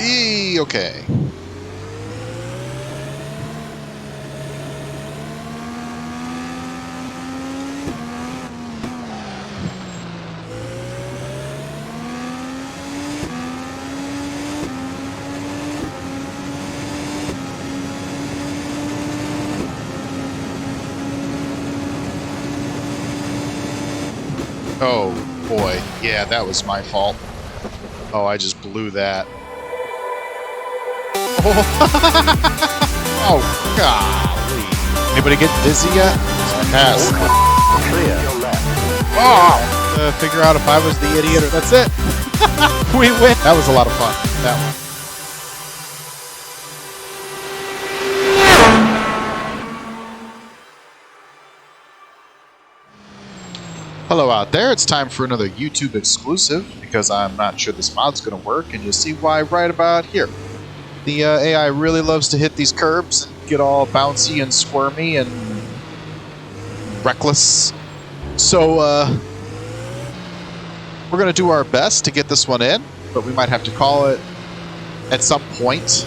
Okay. Oh, boy. Yeah, that was my fault. Oh, I just blew that. Oh, golly. Anybody get dizzy yet? Pass. Oh! Figure out if I was the idiot or... That's it. We win. That was a lot of fun. That one. Hello out there, it's time for another YouTube exclusive because I'm not sure this mod's going to work, and you'll see why right about here. The AI really loves to hit these curbs and get all bouncy and squirmy and reckless. So we're going to do our best to get this one in, but we might have to call it at some point.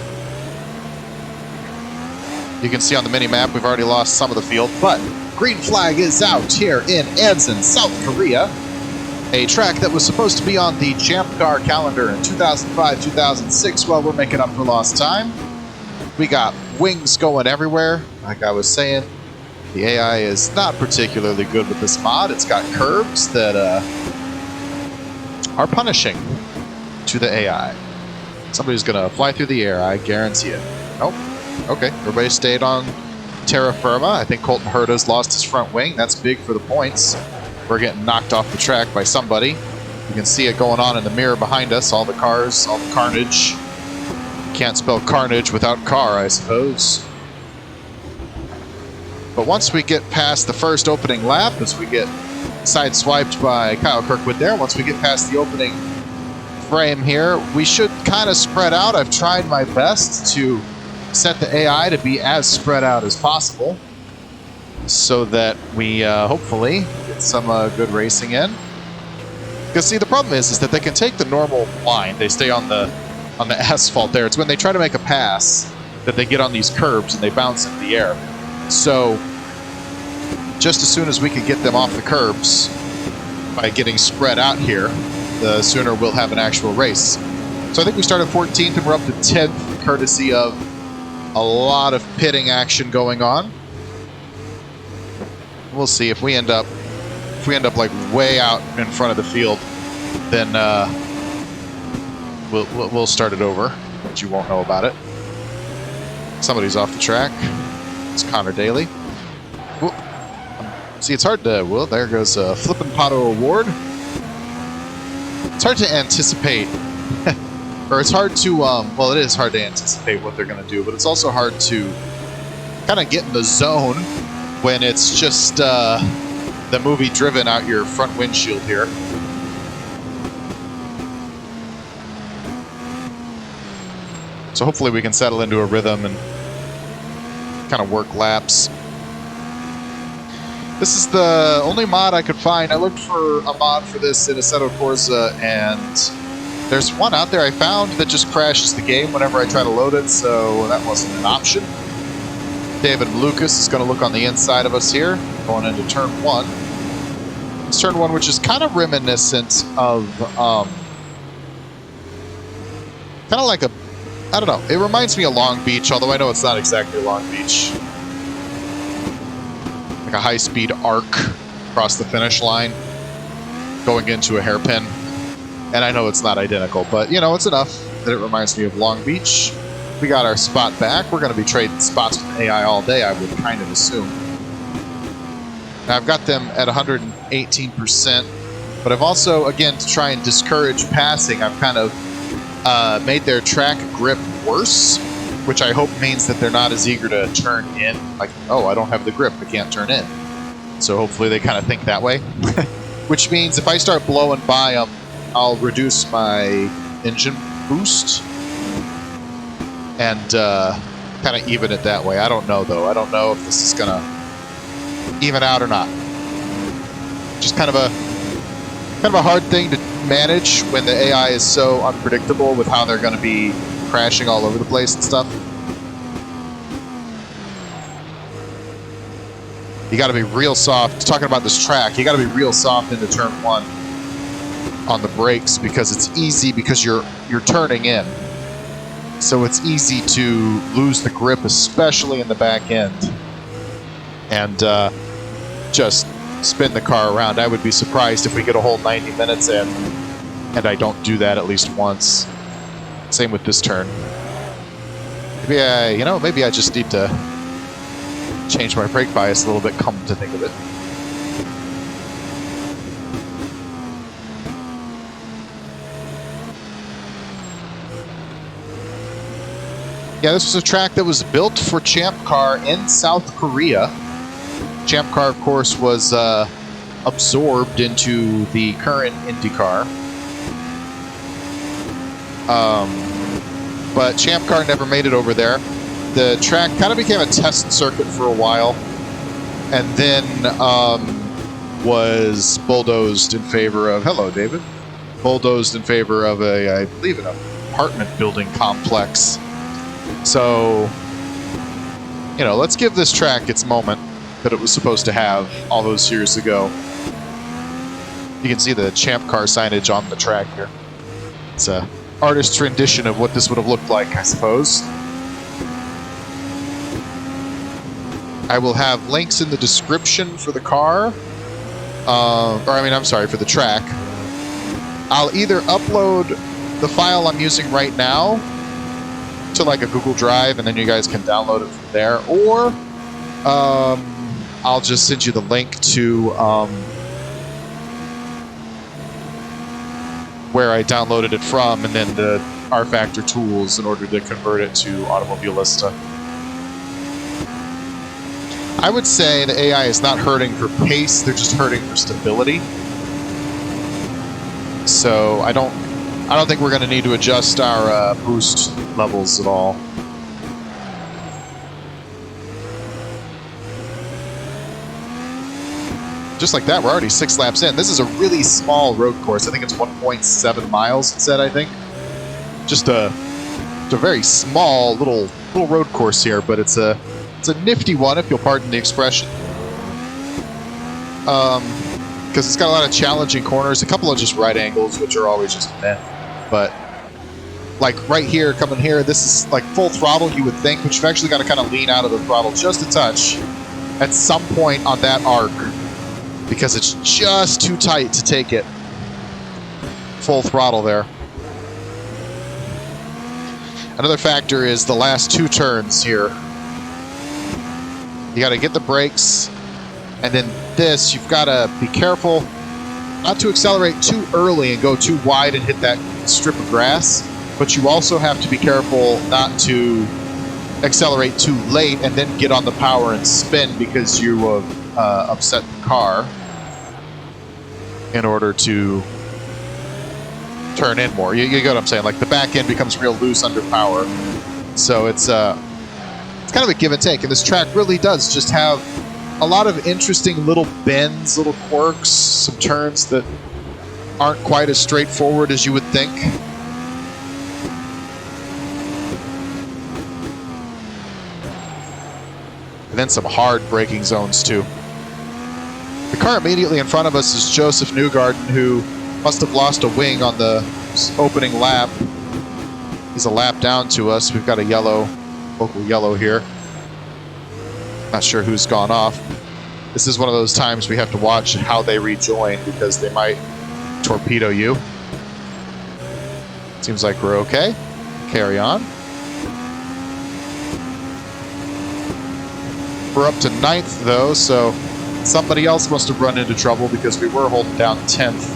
You can see on the mini-map we've already lost some of the field, but green flag is out here in Ansan, South Korea. A track that was supposed to be on the Champ Car calendar in 2005-2006. Well, we're making up for lost time. We got wings going everywhere. Like I was saying, the AI is not particularly good with this mod. It's got curbs that are punishing to the AI. Somebody's going to fly through the air, I guarantee it. Nope. Okay, everybody stayed on terra firma. I think Colton Herta's lost his front wing. That's big for the points. We're getting knocked off the track by somebody. You can see it going on in the mirror behind us. All the cars, all the carnage. Can't spell carnage without car, I suppose. But once we get past the first opening lap, as we get sideswiped by Kyle Kirkwood there, once we get past the opening frame here, we should kind of spread out. I've tried my best to set the AI to be as spread out as possible so that we hopefully get some good racing in. Because see, the problem is that they can take the normal line. They stay on the asphalt there. It's when they try to make a pass that they get on these curbs and they bounce into the air. So just as soon as we can get them off the curbs by getting spread out here, the sooner we'll have an actual race. So I think we started 14th and we're up to 10th, courtesy of a lot of pitting action going on. We'll see if we end up like way out in front of the field, then we'll start it over, but you won't know about it. Somebody's off the track. It's Connor Daly. Whoop. See, it's hard to... Well, there goes a Flippin' Pato award. It's hard to anticipate... Or it's hard to, well, it is hard to anticipate what they're going to do, but it's also hard to kind of get in the zone when it's just the movie driven out your front windshield here. So hopefully we can settle into a rhythm and kind of work laps. This is the only mod I could find. I looked for a mod for this in Assetto Corsa, and there's one out there I found that just crashes the game whenever I try to load it, so that wasn't an option. David Lucas is going to look on the inside of us here, going into turn 1. It's turn 1, which is kind of reminiscent of, kind of like a, I don't know, it reminds me of Long Beach, although I know it's not exactly Long Beach. Like a high-speed arc across the finish line, going into a hairpin. And I know it's not identical, but, you know, it's enough that it reminds me of Long Beach. We got our spot back. We're going to be trading spots with AI all day, I would kind of assume. Now, I've got them at 118%, but I've also, again, to try and discourage passing, I've kind of made their track grip worse, which I hope means that they're not as eager to turn in. Like, oh, I don't have the grip, I can't turn in. So hopefully they kind of think that way. Which means if I start blowing by them, I'll reduce my engine boost and kind of even it that way. I don't know, though. I don't know if this is going to even out or not. Just kind of a hard thing to manage when the AI is so unpredictable with how they're going to be crashing all over the place and stuff. You got to be real soft. Talking about this track, you got to be real soft into turn 1 on the brakes because it's easy because you're turning in. So it's easy to lose the grip, especially in the back end, and just spin the car around. I would be surprised if we get a whole 90 minutes in and I don't do that at least once. Same with this turn. Maybe I just need to change my brake bias a little bit, come to think of it. Yeah, this was a track that was built for Champ Car in South Korea. Champ Car, of course, was absorbed into the current IndyCar. But Champ Car never made it over there. The track kind of became a test circuit for a while, and then was bulldozed in favor of, hello, David, bulldozed in favor of I believe, an apartment building complex. So, let's give this track its moment that it was supposed to have all those years ago. You can see the Champ Car signage on the track here. It's a artist's rendition of what this would have looked like, I suppose. I will have links in the description for the car, for the track. I'll either upload the file I'm using right now to like a Google Drive, and then you guys can download it from there, or I'll just send you the link to where I downloaded it from, and then the rFactorTools in order to convert it to Automobilista. I would say the AI is not hurting for pace, they're just hurting for stability. So I don't think we're going to need to adjust our boost levels at all. Just like that, we're already 6 laps in. This is a really small road course. I think it's 1.7 miles, it said, I think. Just a very small little road course here, but it's a nifty one, if you'll pardon the expression. Because it's got a lot of challenging corners, a couple of just right angles, which are always just meh. But like right here, coming here, this is like full throttle, you would think, but you've actually got to kind of lean out of the throttle just a touch at some point on that arc, because it's just too tight to take it full throttle there. Another factor is the last 2 turns here. You got to get the brakes, and then this, you've got to be careful not to accelerate too early and go too wide and hit that strip of grass, but you also have to be careful not to accelerate too late and then get on the power and spin because you have upset the car in order to turn in more. You get what I'm saying? Like the back end becomes real loose under power. So it's kind of a give and take, and this track really does just have a lot of interesting little bends, little quirks, some turns that aren't quite as straightforward as you would think. And then some hard braking zones too. The car immediately in front of us is Joseph Newgarden, who must have lost a wing on the opening lap. He's a lap down to us. We've got a local yellow here. Not sure who's gone off. This is one of those times we have to watch how they rejoin because they might torpedo you. Seems like we're okay. Carry on. We're up to 9th though, so somebody else must have run into trouble because we were holding down 10th.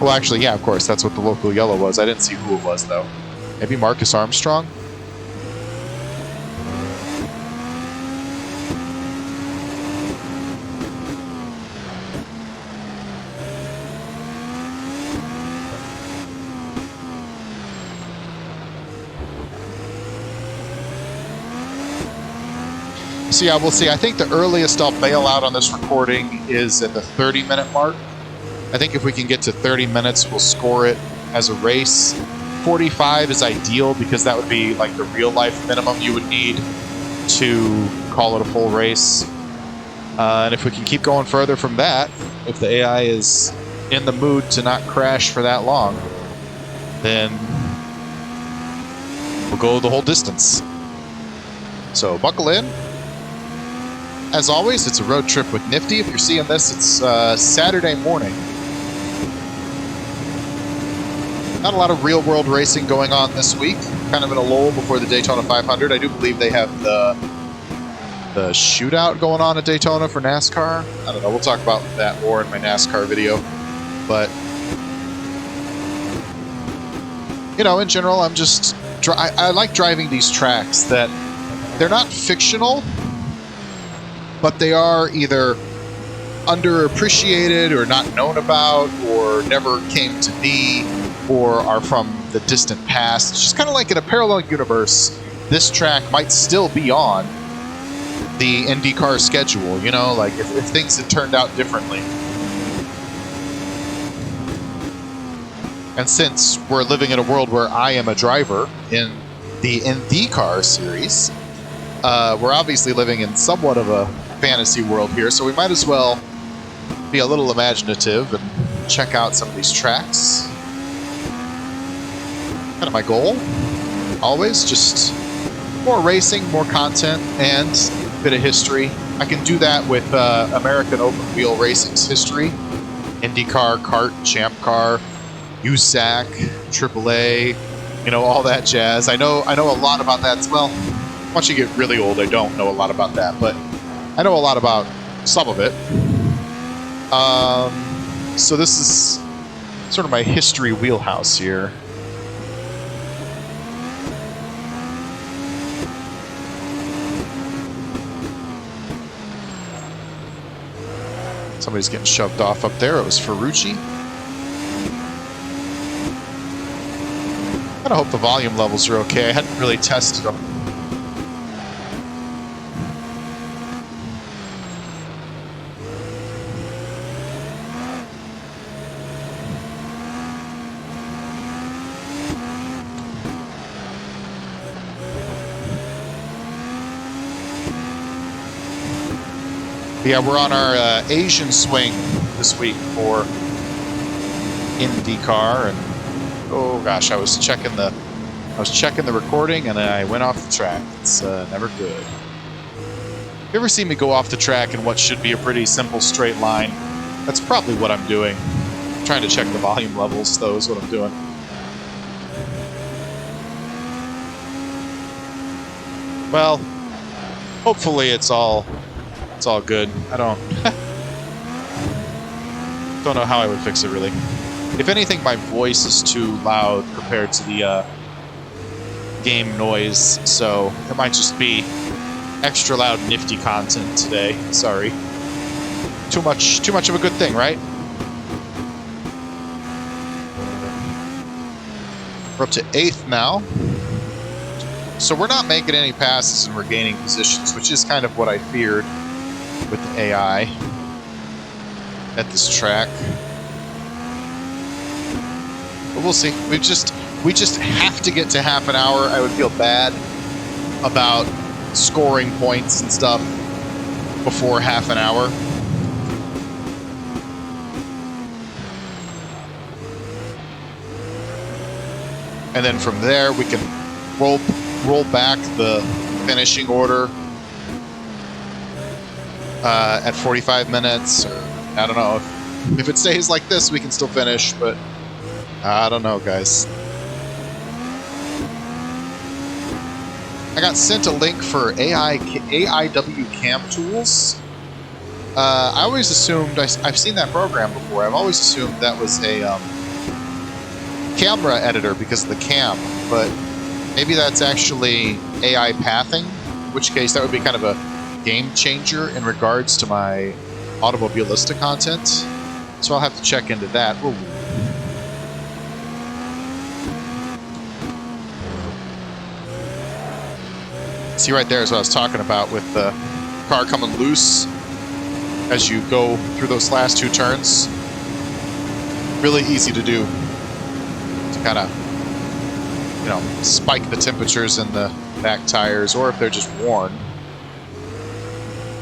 Well, actually, yeah, of course, that's what the local yellow was. I didn't see who it was though. Maybe Marcus Armstrong? So yeah, we'll see. I think the earliest I'll bail out on this recording is at the 30-minute mark. I think if we can get to 30 minutes, we'll score it as a race. 45 is ideal because that would be like the real life minimum you would need to call it a full race. And if we can keep going further from that, if the AI is in the mood to not crash for that long, then we'll go the whole distance. So buckle in. As always, it's a road trip with Nifty. If you're seeing this, it's Saturday morning. Not a lot of real-world racing going on this week. Kind of in a lull before the Daytona 500. I do believe they have the shootout going on at Daytona for NASCAR. I don't know. We'll talk about that more in my NASCAR video. But, you know, in general, I'm just... I like driving these tracks that they're not fictional, but they are either underappreciated or not known about or never came to be or are from the distant past. It's just kind of like in a parallel universe, this track might still be on the IndyCar schedule, you know, like if things had turned out differently. And since we're living in a world where I am a driver in the IntheCar series, we're obviously living in somewhat of a fantasy world here, so we might as well be a little imaginative and check out some of these tracks. Kind of my goal, always, just more racing, more content, and a bit of history. I can do that with American Open Wheel Racing's history, IndyCar, Kart, Champ Car, USAC, AAA, you know, all that jazz. I know a lot about that as well. Once you get really old, I don't know a lot about that, but I know a lot about some of it. So this is sort of my history wheelhouse here. Somebody's getting shoved off up there. It was Ferrucci. I hope the volume levels are okay. I hadn't really tested them. Yeah, we're on our Asian swing this week for IndyCar, and oh gosh, I was checking the recording and I went off the track. It's never good. You ever see me go off the track in what should be a pretty simple straight line? That's probably what I'm doing. I'm trying to check the volume levels, though, is what I'm doing. Well, hopefully it's all good. I don't know how I would fix it, really. If anything, my voice is too loud compared to the game noise, so it might just be extra loud Nifty content today. Sorry. Too much of a good thing, right? We're up to 8th now. So we're not making any passes and we're gaining positions, which is kind of what I feared with the AI at this track. But we'll see. We just have to get to half an hour. I would feel bad about scoring points and stuff before half an hour. And then from there we can roll back the finishing order at 45 minutes, or I don't know. If it stays like this, we can still finish, but I don't know, guys. I got sent a link for AIW cam tools. I always assumed, I've seen that program before, I've always assumed that was a camera editor because of the cam, but maybe that's actually AI pathing, in which case that would be kind of a game changer in regards to my Automobilista content. So I'll have to check into that. Ooh. See, right there is what I was talking about with the car coming loose as you go through those last two turns. Really easy to do, to kind of you know, spike the temperatures in the back tires, or if they're just worn,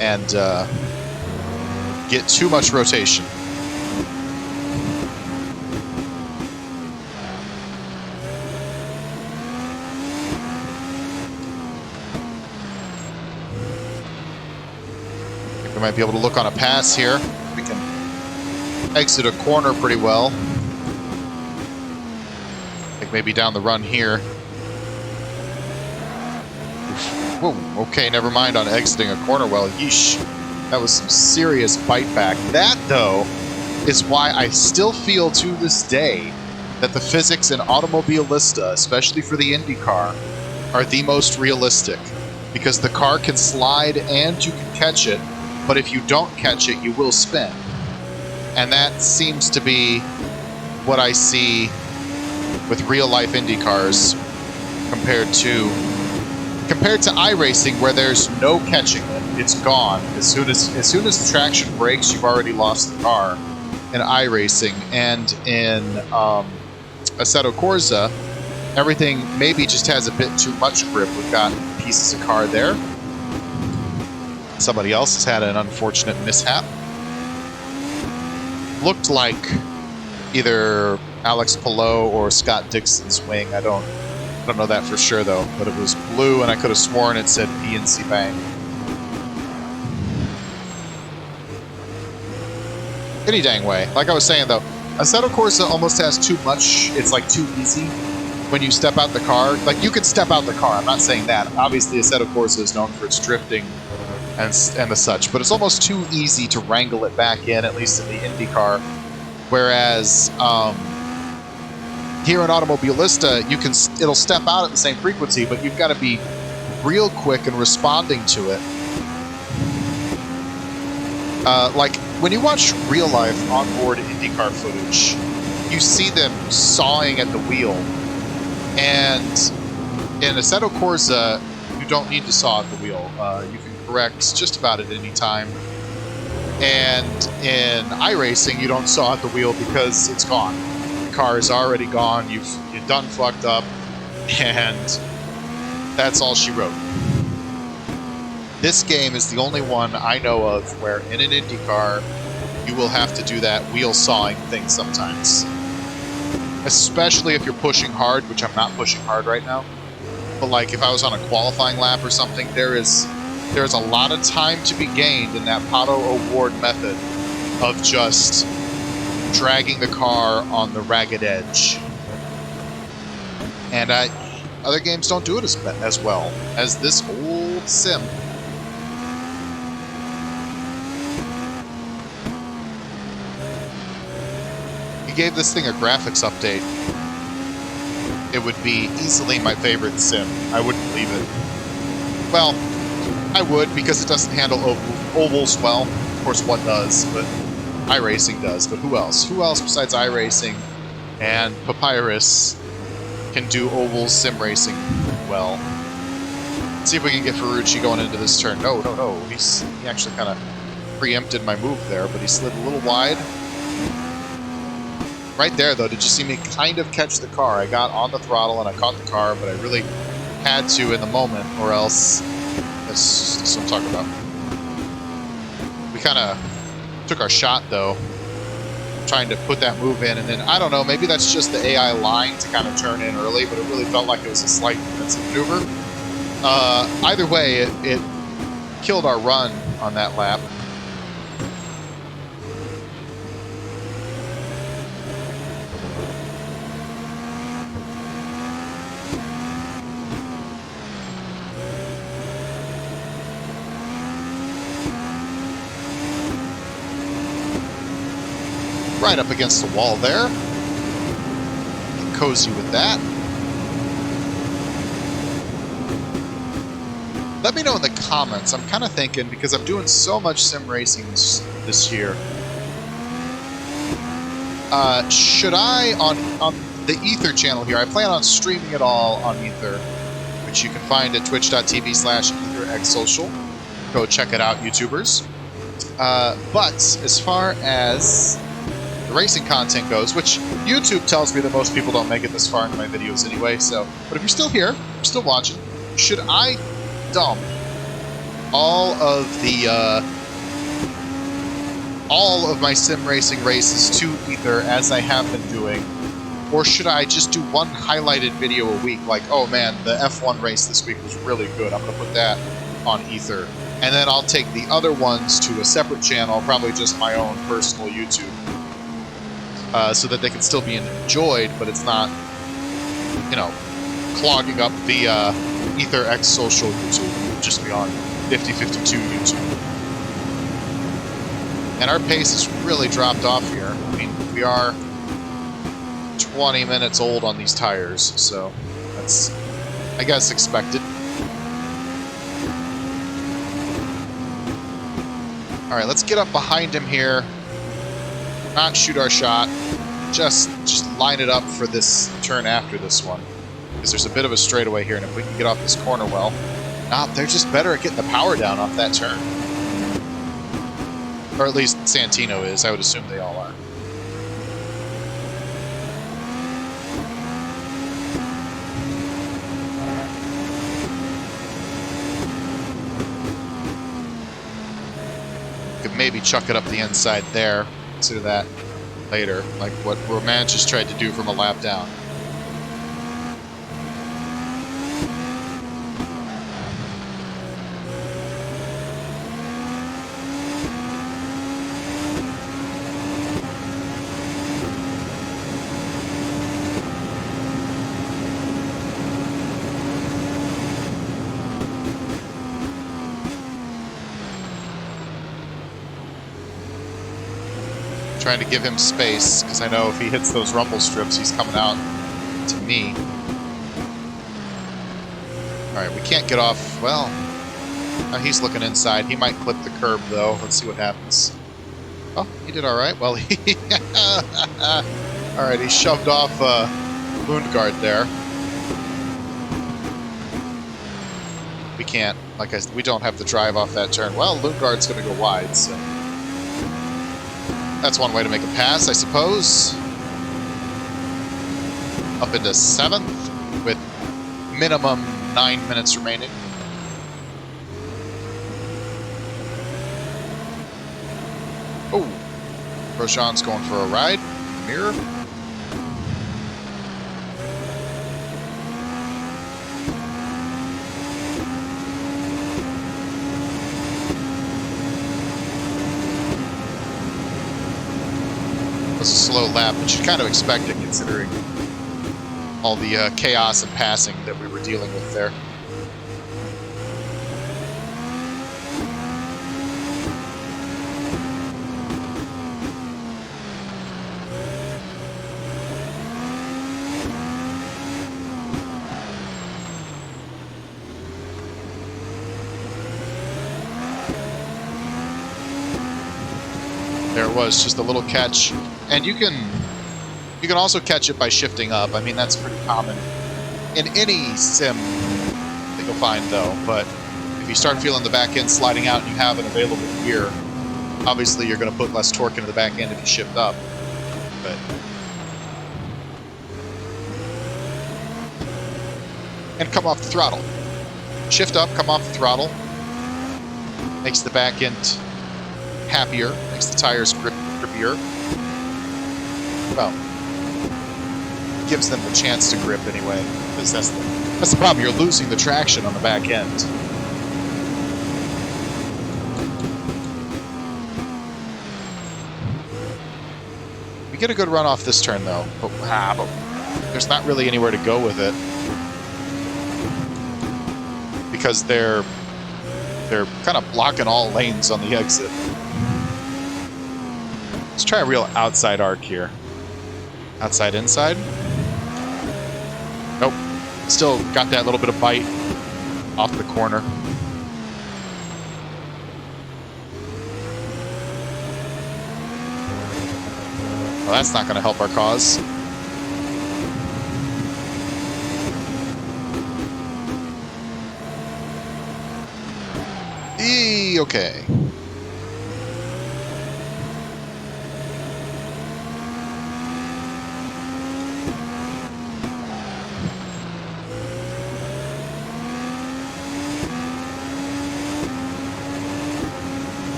and get too much rotation. I think we might be able to look on a pass here. We can exit a corner pretty well. I think maybe down the run here. Whoa, okay, never mind on exiting a corner well. Yeesh. That was some serious bite back. That, though, is why I still feel to this day that the physics in Automobilista, especially for the IndyCar, are the most realistic. Because the car can slide and you can catch it, but if you don't catch it, you will spin. And that seems to be what I see with real-life IndyCars compared to iRacing, where there's no catching it. It's gone. As soon as the traction breaks, you've already lost the car in iRacing. And in Assetto Corsa, everything maybe just has a bit too much grip. We've got pieces of car there. Somebody else has had an unfortunate mishap. Looked like either Alex Palou or Scott Dixon's wing. I don't know that for sure, though, but it was blue, and I could have sworn it said PNC Bank. Any dang way. Like I was saying, though, Assetto Corsa almost has too much. It's like too easy when you step out the car. Like, you can step out the car. I'm not saying that. Obviously, Assetto Corsa is known for its drifting and the such, but it's almost too easy to wrangle it back in, at least in the IndyCar. Whereas here in Automobilista, it'll step out at the same frequency, but you've got to be real quick in responding to it. Like when you watch real life onboard IndyCar footage, you see them sawing at the wheel, and in Assetto Corsa, you don't need to saw at the wheel. You can correct just about at any time. And in iRacing, you don't saw at the wheel because it's gone. The car is already gone. You've done fucked up, and that's all she wrote. This game is the only one I know of where in an IndyCar you will have to do that wheel sawing thing sometimes. Especially if you're pushing hard, which I'm not pushing hard right now. But like if I was on a qualifying lap or something, there's a lot of time to be gained in that Pato O'Ward method of just dragging the car on the ragged edge. And other games don't do it as well as this old sim. If you gave this thing a graphics update, it would be easily my favorite sim. I wouldn't leave it. Well, I would, because it doesn't handle ovals well. Of course, what does, but iRacing does. But who else? Who else besides iRacing and Papyrus can do oval sim racing well? Let's see if we can get Ferrucci going into this turn. No. He actually kind of preempted my move there, but he slid a little wide. Right there, though, did you see me kind of catch the car? I got on the throttle and I caught the car, but I really had to in the moment, or else... That's what I'm talking about. We kind of took our shot, though, trying to put that move in, and then, I don't know, maybe that's just the AI lying to kind of turn in early, but it really felt like it was a slight defensive maneuver. Either way, it killed our run on that lap. Right up against the wall there. Get cozy with that. Let me know in the comments. I'm kind of thinking, because I'm doing so much sim racing this year, should I, on the Ether channel here, I plan on streaming it all on Ether, which you can find at twitch.tv/ETHERxSOCIAL. Go check it out, YouTubers. But as far as the racing content goes, which YouTube tells me that most people don't make it this far into my videos anyway, so, but if you're still here, if you're still watching, should I dump all of my sim racing races to Ether as I have been doing, or should I just do one highlighted video a week, like, oh man, the F1 race this week was really good, I'm going to put that on Ether, and then I'll take the other ones to a separate channel, probably just my own personal YouTube, so that they can still be enjoyed, but it's not, you know, clogging up the ETHERxSOCIAL YouTube. It would just be on 5052 YouTube. And our pace has really dropped off here. I mean, we are 20 minutes old on these tires, so that's, I guess, expected. All right, let's get up behind him here. Not shoot our shot. Just line it up for this turn after this one, because there's a bit of a straightaway here, and if we can get off this corner well, they're just better at getting the power down off that turn. Or at least Santino is. I would assume they all are. Could maybe chuck it up the inside there. Consider that later, like what Roman just tried to do from a lap down. Trying to give him space, because I know if he hits those rumble strips, he's coming out to me. Alright, we can't get off. Well, he's looking inside. He might clip the curb, though. Let's see what happens. Oh, he did alright. Well, alright, he shoved off Lundgaard there. We can't. Like I said, we don't have the drive off that turn. Well, Lundgaard's going to go wide, so that's one way to make a pass, I suppose. Up into 7th with minimum 9 minutes remaining. Oh, Grosjean's going for a ride. Mirror. A slow lap, but you'd kind of expect it considering all the chaos and passing that we were dealing with there. There it was, just a little catch. And you can also catch it by shifting up. I mean, that's pretty common in any sim that you'll find, though. But if you start feeling the back end sliding out and you have an available gear, obviously you're going to put less torque into the back end if you shift up. But and come off the throttle. Shift up, come off the throttle. Makes the back end happier, makes the tires grippier. Well, gives them the chance to grip anyway, because that's the problem. You're losing the traction on the back end. We get a good run off this turn though, but there's not really anywhere to go with it because they're kind of blocking all lanes on the exit. Let's try a real outside arc here. Outside, inside. Nope. Still got that little bit of bite off the corner. Well, that's not going to help our cause. Okay.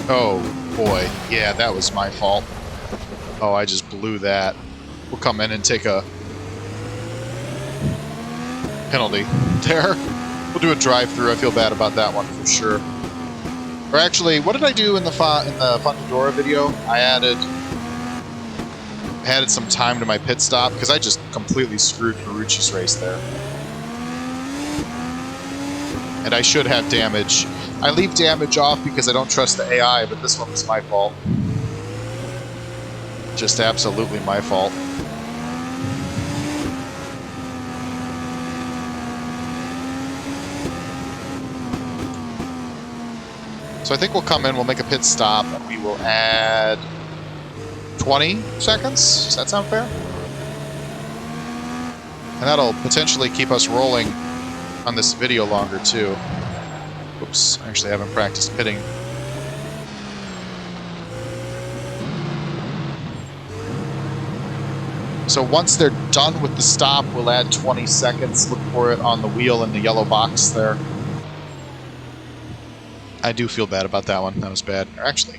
Oh, boy. Yeah, that was my fault. Oh, I just blew that. We'll come in and take a penalty there. We'll do a drive-through. I feel bad about that one for sure. Or actually, what did I do in the Fundadora video? I added some time to my pit stop because I just completely screwed Ferrucci's race there. And I should have damage. I leave damage off because I don't trust the AI, but this one was my fault. Just absolutely my fault. So I think we'll come in, we'll make a pit stop, and we will add 20 seconds. Does that sound fair? And that'll potentially keep us rolling on this video longer too. Oops, I actually haven't practiced pitting. So once they're done with the stop, we'll add 20 seconds. Look for it on the wheel in the yellow box there. I do feel bad about that one. That was bad. Or actually,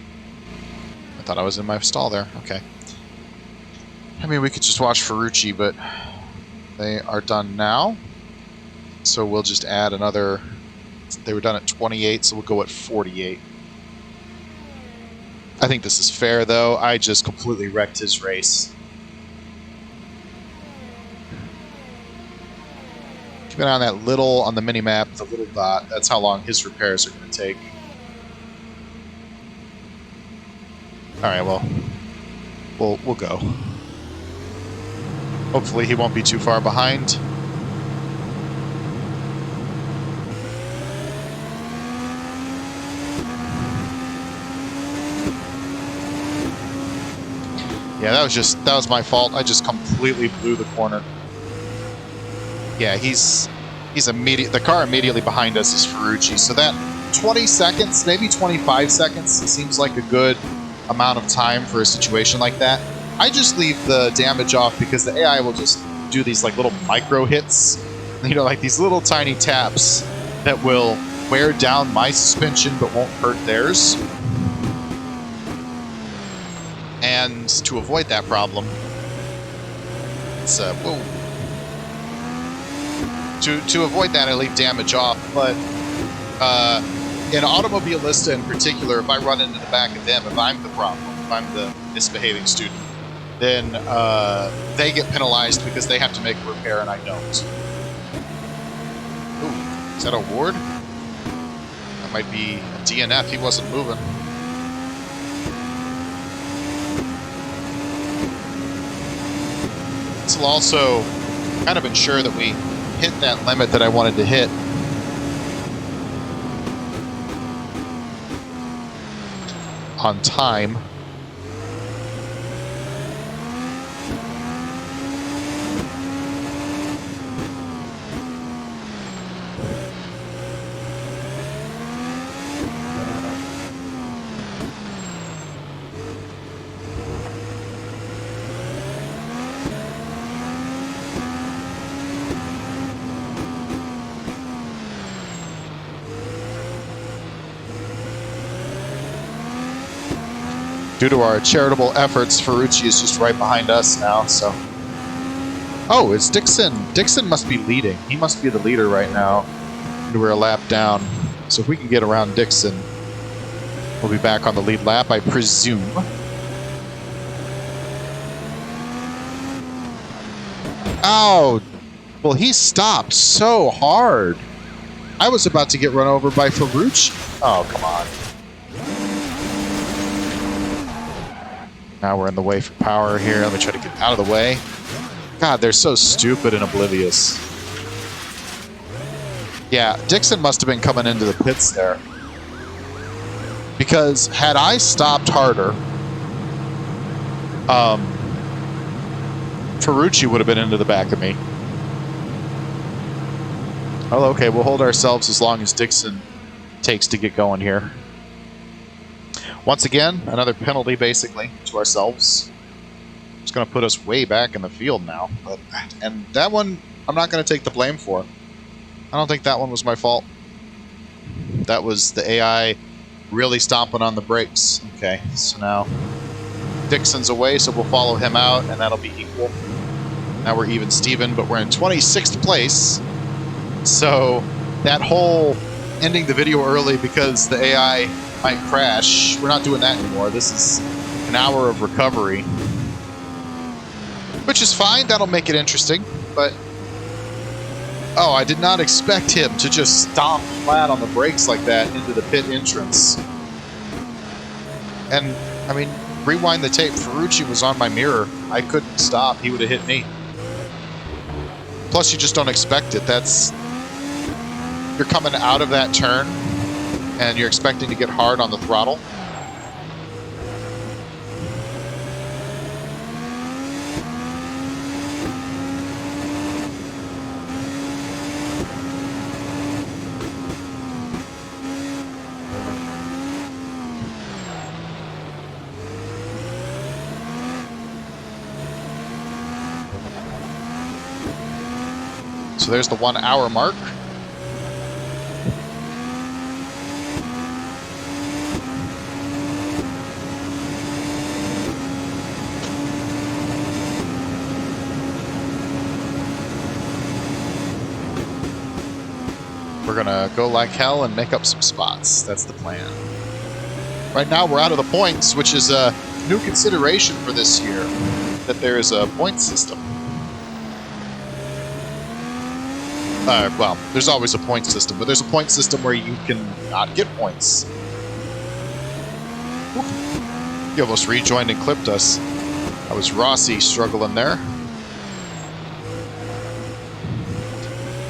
I thought I was in my stall there. Okay. I mean, we could just watch Ferrucci, but they are done now. So we'll just add another... They were done at 28, so we'll go at 48. I think this is fair, though. I just completely wrecked his race. Keep an eye on that little, on the mini-map, the little dot. That's how long his repairs are going to take. Alright, well, we'll go. Hopefully he won't be too far behind. Yeah, that was my fault. I just completely blew the corner. Yeah, he's the car immediately behind us is Ferrucci. So that 20 seconds, maybe 25 seconds seems like a good amount of time for a situation like that. I just leave the damage off because the AI will just do these like little micro hits, you know, like these little tiny taps that will wear down my suspension but won't hurt theirs. And to avoid that problem, it's whoa. To avoid that, I leave damage off. But in Automobilista in particular, if I run into the back of them, if I'm the problem, if I'm the misbehaving student, then they get penalized because they have to make a repair and I don't. Ooh, is that a Ward? That might be a DNF. He wasn't moving. This will also kind of ensure that we hit that limit that I wanted to hit. On time. Due to our charitable efforts, Ferrucci is just right behind us now, so... Oh, it's Dixon. Dixon must be leading. He must be the leader right now. And we're a lap down. So if we can get around Dixon, we'll be back on the lead lap, I presume. Oh! Well, he stopped so hard. I was about to get run over by Ferrucci. Oh, come on. Now we're in the way for power here. Let me try to get out of the way. God, they're so stupid and oblivious. Yeah, Dixon must have been coming into the pits there. Because had I stopped harder, Ferrucci would have been into the back of me. Oh, okay, we'll hold ourselves as long as Dixon takes to get going here. Once again, another penalty, basically, to ourselves. It's going to put us way back in the field now. And that one, I'm not going to take the blame for. I don't think that one was my fault. That was the AI Really stomping on the brakes. Okay, so now Dixon's away, so we'll follow him out, and that'll be equal. Now we're even Steven, but we're in 26th place. So that whole ending the video early because the AI might crash, we're not doing that anymore. This is an hour of recovery, which is fine. That'll make it interesting, but oh, I did not expect him to just stomp flat on the brakes like that into the pit entrance. And, I mean, rewind the tape. Ferrucci was on my mirror. I couldn't stop. He would have hit me. Plus, you just don't expect it. That's... You're coming out of that turn, and you're expecting to get hard on the throttle. So there's the 1 hour mark. We're gonna go like hell and make up some spots. That's the plan. Right now we're out of the points, which is a new consideration for this year, that there is a point system. Well, there's always a point system, but there's a point system where you can not get points. He almost rejoined and clipped us. That was Rossi struggling there.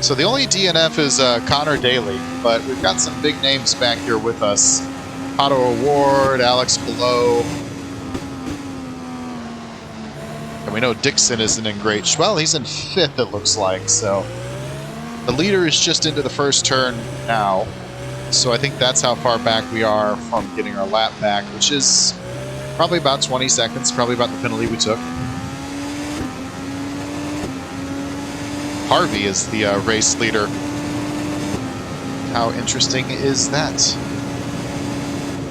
So the only DNF is Connor Daly, but we've got some big names back here with us. Otto Award, Alex Below. And we know Dixon isn't in great shape. Well, he's in 5th, it looks like, so... The leader is just into the first turn now, so I think that's how far back we are from getting our lap back, which is probably about 20 seconds, probably about the penalty we took. Harvey is the race leader. How interesting is that?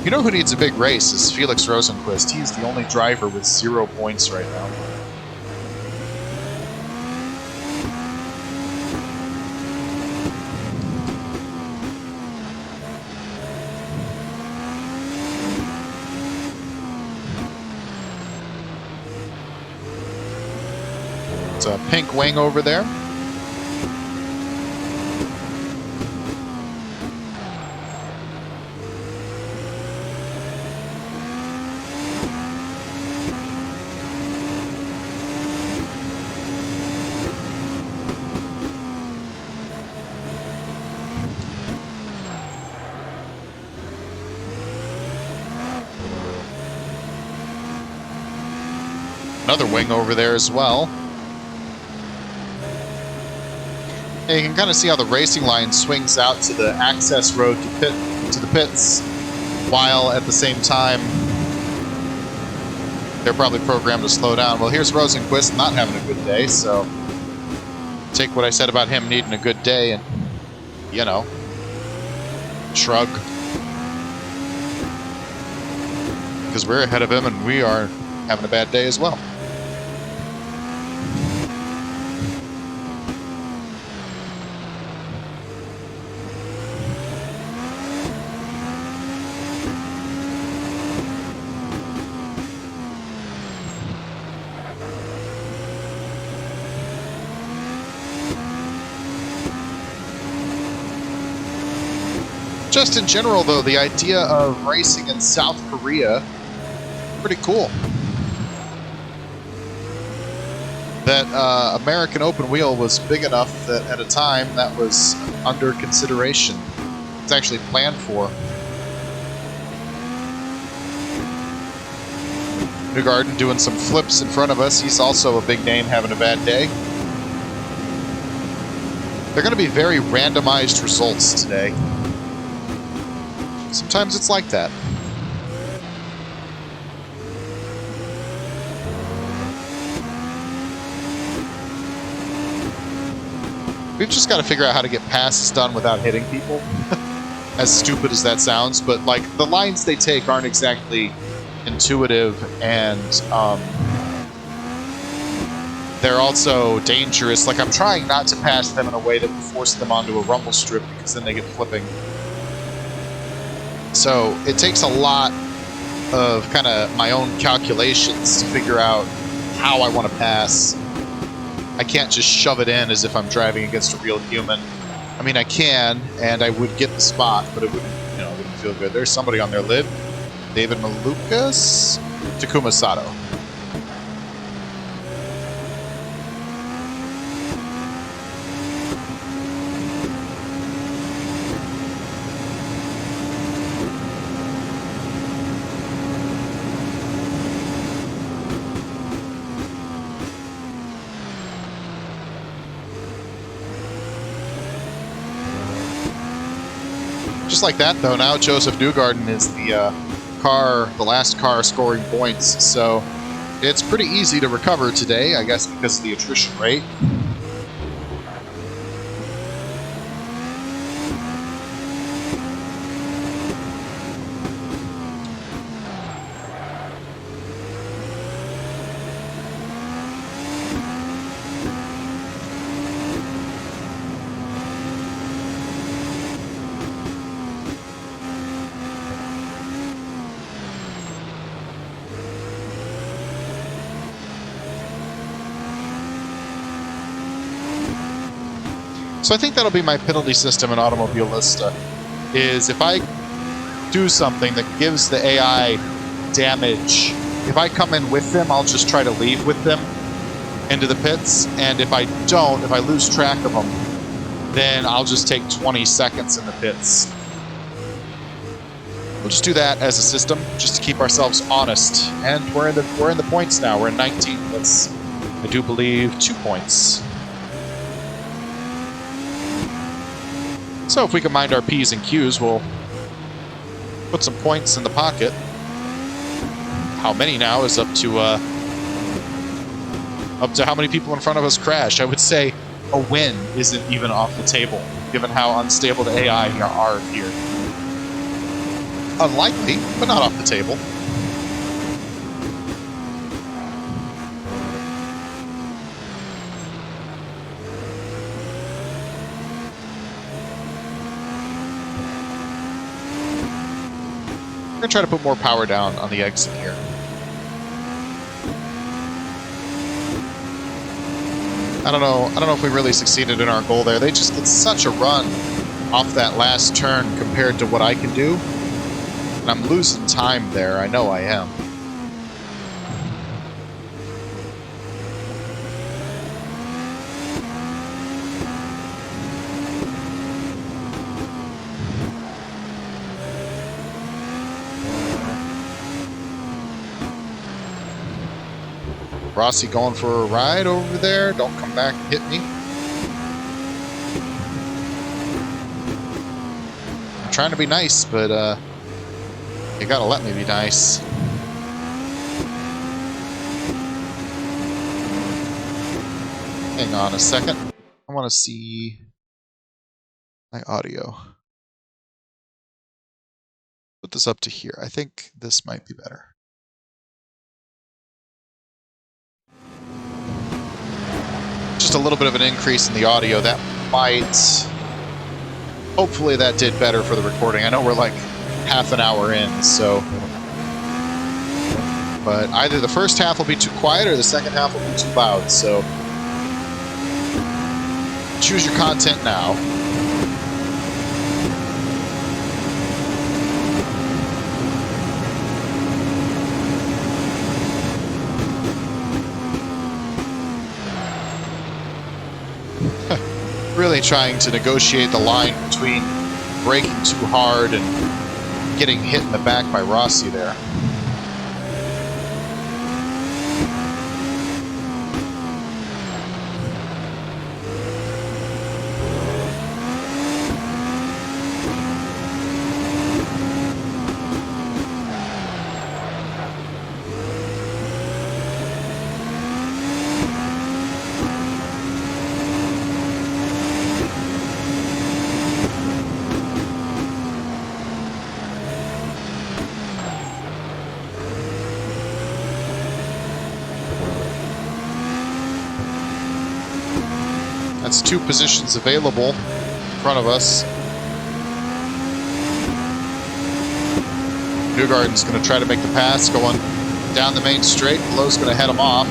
You know who needs a big race is Felix Rosenquist. He is the only driver with 0 points right now. A pink wing over there. Another wing over there as well. And you can kind of see how the racing line swings out to the access road to the pits, while at the same time they're probably programmed to slow down. Well, here's Rosenquist not having a good day, so take what I said about him needing a good day and, you know, shrug. Because we're ahead of him and we are having a bad day as well. Just in general, though, the idea of racing in South Korea, pretty cool. That American open wheel was big enough that at a time that was under consideration. It's actually planned for. Newgarden doing some flips in front of us. He's also a big name having a bad day. They're going to be very randomized results today. Sometimes it's like that. We've just got to figure out how to get passes done without hitting people. as stupid as that sounds, but like the lines they take aren't exactly intuitive, and they're also dangerous. Like, I'm trying not to pass them in a way that would force them onto a rumble strip, because then they get flipping. So it takes a lot of kind of my own calculations to figure out how I want to pass. I can't just shove it in as if I'm driving against a real human. I mean, I can, and I would get the spot, but it wouldn't, you know, it wouldn't feel good. There's somebody on their lid. David Malukas, Takuma Sato. Just like that, though, now Joseph Newgarden is the last car scoring points, so it's pretty easy to recover today, I guess, because of the attrition rate. So I think that'll be my penalty system in Automobilista, is if I do something that gives the AI damage, if I come in with them, I'll just try to leave with them into the pits, and if I don't, if I lose track of them, then I'll just take 20 seconds in the pits. We'll just do that as a system, just to keep ourselves honest. And we're in the points now. We're in 19th. That's, I do believe, 2 points. So if we can mind our P's and Q's, we'll put some points in the pocket. How many now is up to how many people in front of us crashed. I would say a win isn't even off the table, given how unstable the AI are here. Unlikely, but not off the table. We're gonna try to put more power down on the exit here. I don't know if we really succeeded in our goal there. They just get such a run off that last turn compared to what I can do. And I'm losing time there. I know I am. Rossi going for a ride over there. Don't come back and hit me. I'm trying to be nice, but you gotta let me be nice. Hang on a second. I want to see my audio. Put this up to here. I think this might be better. Just a little bit of an increase in the audio. That might... Hopefully that did better for the recording. I know we're like half an hour in, so... But either the first half will be too quiet or the second half will be too loud, so... Choose your content now. Really trying to negotiate the line between braking too hard and getting hit in the back by Rossi there. It's 2 positions available in front of us. Newgarden's going to try to make the pass going down the main straight. Below's going to head him off.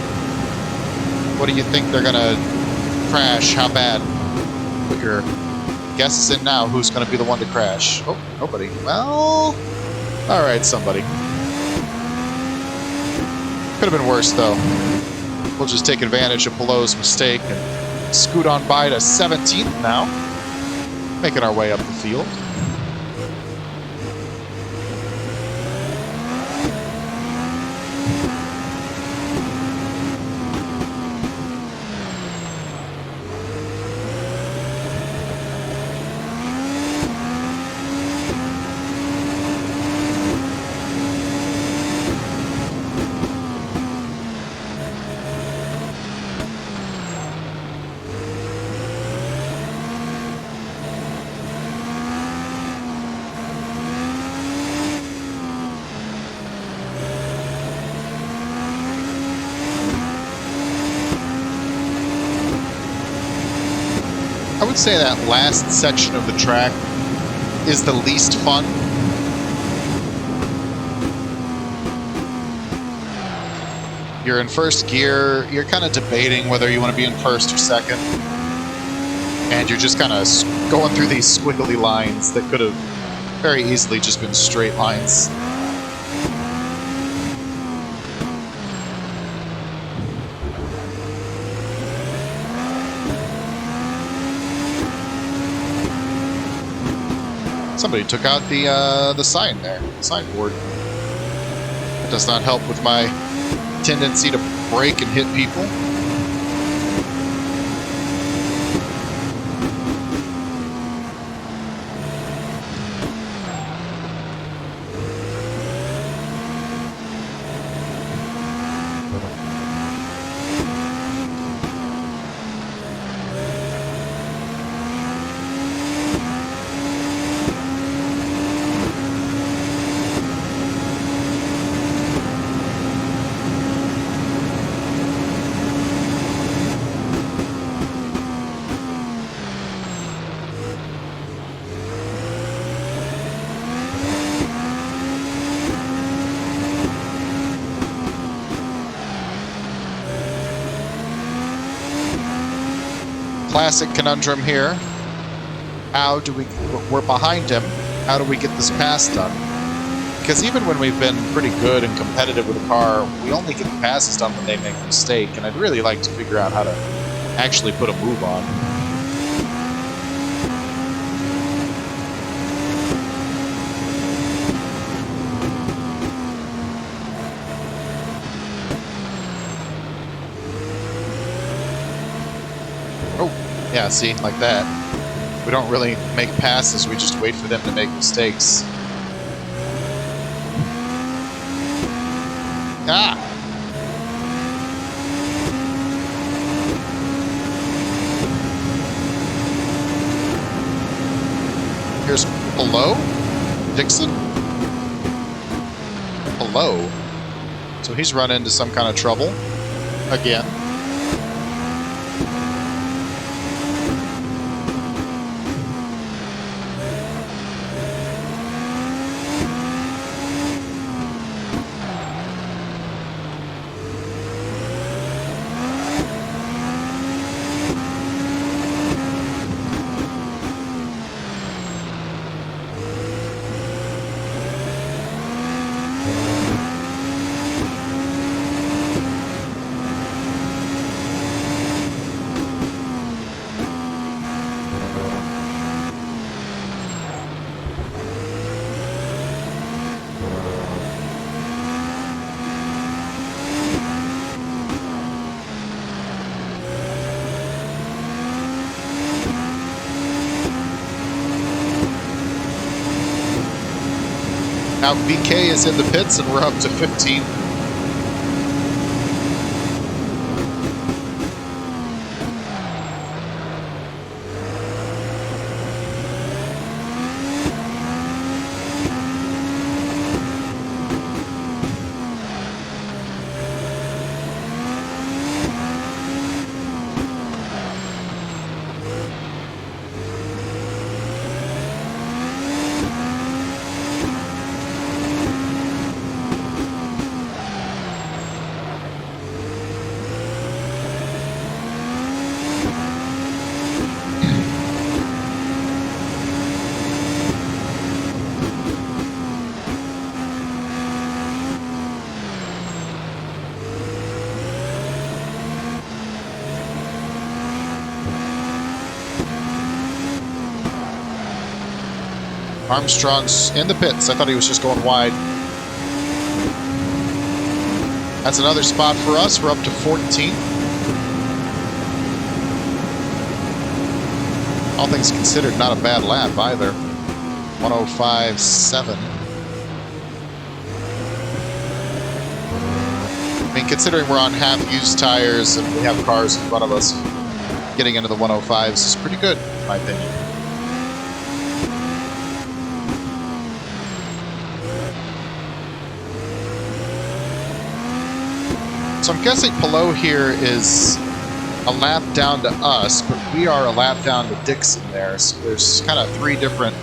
What do you think they're going to crash? How bad? Put your guesses in now. Who's going to be the one to crash? Oh, nobody. Well, all right, somebody. Could have been worse, though. We'll just take advantage of Below's mistake and scoot on by to 17th now. Making our way up the field. I would say that last section of the track is the least fun. You're in first gear, you're kind of debating whether you want to be in first or second. And you're just kind of going through these squiggly lines that could have very easily just been straight lines. Somebody took out the sign there, signboard. It does not help with my tendency to brake and hit people. Classic conundrum here. How do we're behind him. How do we get this pass done? Because even when we've been pretty good and competitive with the car, we only get the passes done when they make a mistake. And I'd really like to figure out how to actually put a move on. Yeah, see, like that. We don't really make passes, we just wait for them to make mistakes. Ah! Here's Below? Dixon? Below. So he's run into some kind of trouble. Again. Now BK is in the pits and we're up to 15. Armstrong's in the pits. I thought he was just going wide. That's another spot for us. We're up to 14. All things considered, not a bad lap either. 105.7. I mean, considering we're on half-used tires and we have cars in front of us, getting into the 105s is pretty good, in my opinion. So I'm guessing Palou here is a lap down to us, but we are a lap down to Dixon there. So there's kind of three different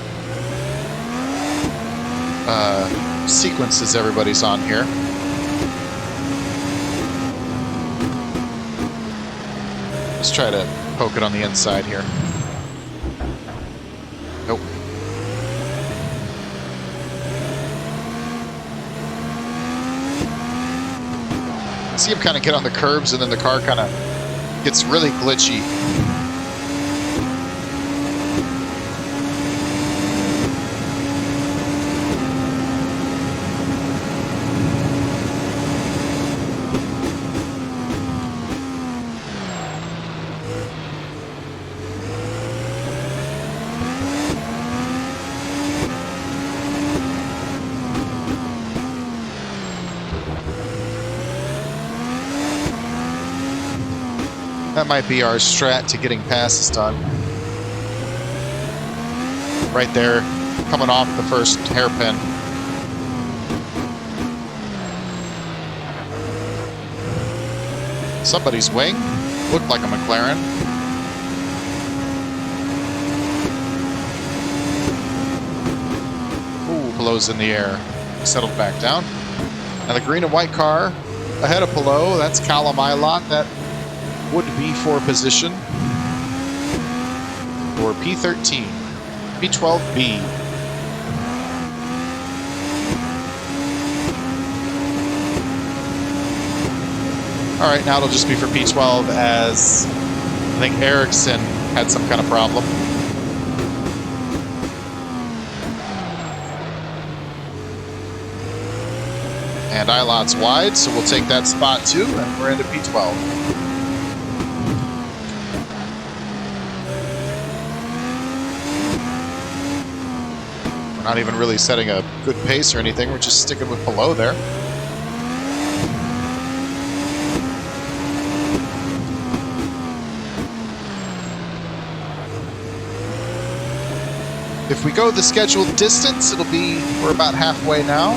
sequences everybody's on here. Let's try to poke it on the inside here. Nope. See him kind of get on the curbs, and then the car kind of gets really glitchy. That might be our strat to getting passes done. Right there, coming off the first hairpin. Somebody's wing looked like a McLaren. Ooh, Palou's in the air. Settled back down. Now the green and white car ahead of Palou. That's Callum Ilott. That would be for position for P13, P12B. All right, now it'll just be for P12 as I think Ericsson had some kind of problem. And Ilott's wide, so we'll take that spot too, and we're into P12. Not even really setting a good pace or anything. We're just sticking with Palou there. If we go the scheduled distance, it'll be, we're about halfway now.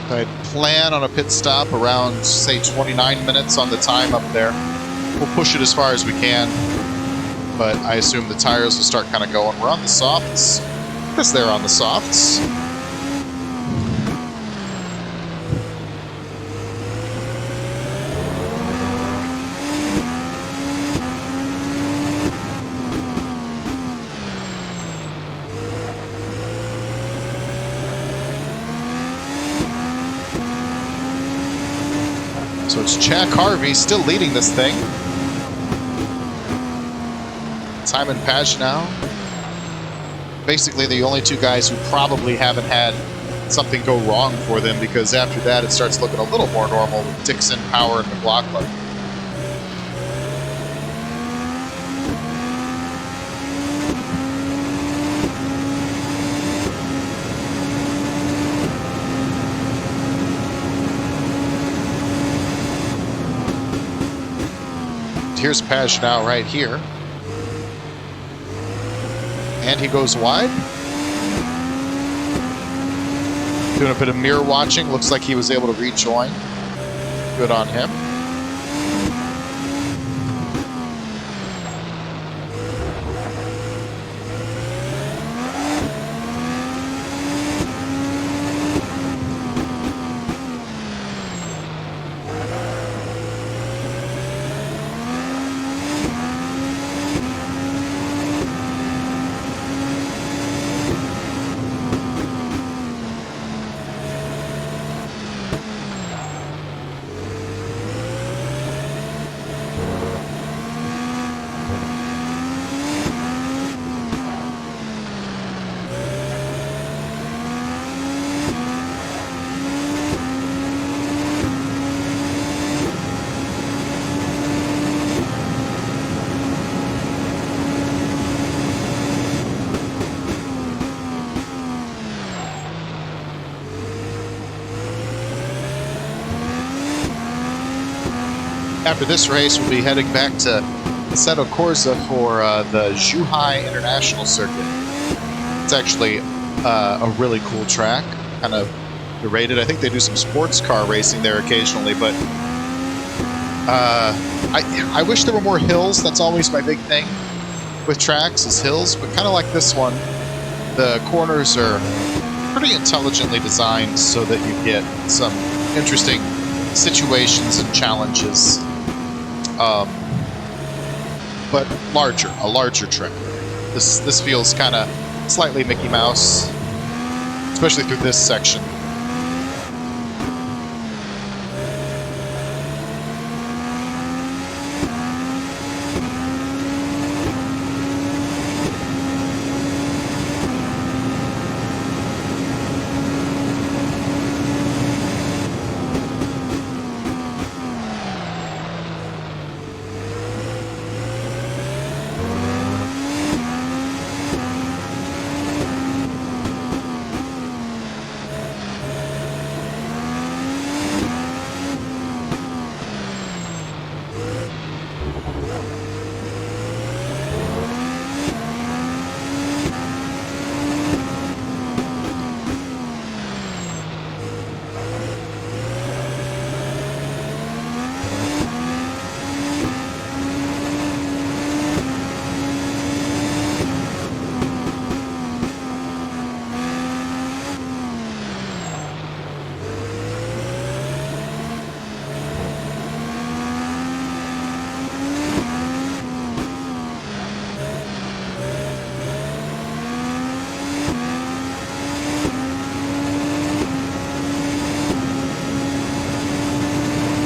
I'd plan on a pit stop around, say, 29 minutes on the time up there. We'll push it as far as we can, but I assume the tires will start kind of going. We're on the softs, because they're on the softs. So it's Jack Harvey still leading this thing. Simon Pagenaud. Basically the only two guys who probably haven't had something go wrong for them, because after that it starts looking a little more normal with Dixon, Power, and McLaughlin. Here's Pagenaud right here. And he goes wide. Doing a bit of mirror watching. Looks like he was able to rejoin. Good on him. After this race, we'll be heading back to Assetto Corsa for the Zhuhai International Circuit. It's actually a really cool track, kind of rated. I think they do some sports car racing there occasionally, but I wish there were more hills. That's always my big thing with tracks, is hills, but kind of like this one, the corners are pretty intelligently designed so that you get some interesting situations and challenges, but a larger track. This feels kind of slightly Mickey Mouse, especially through this section.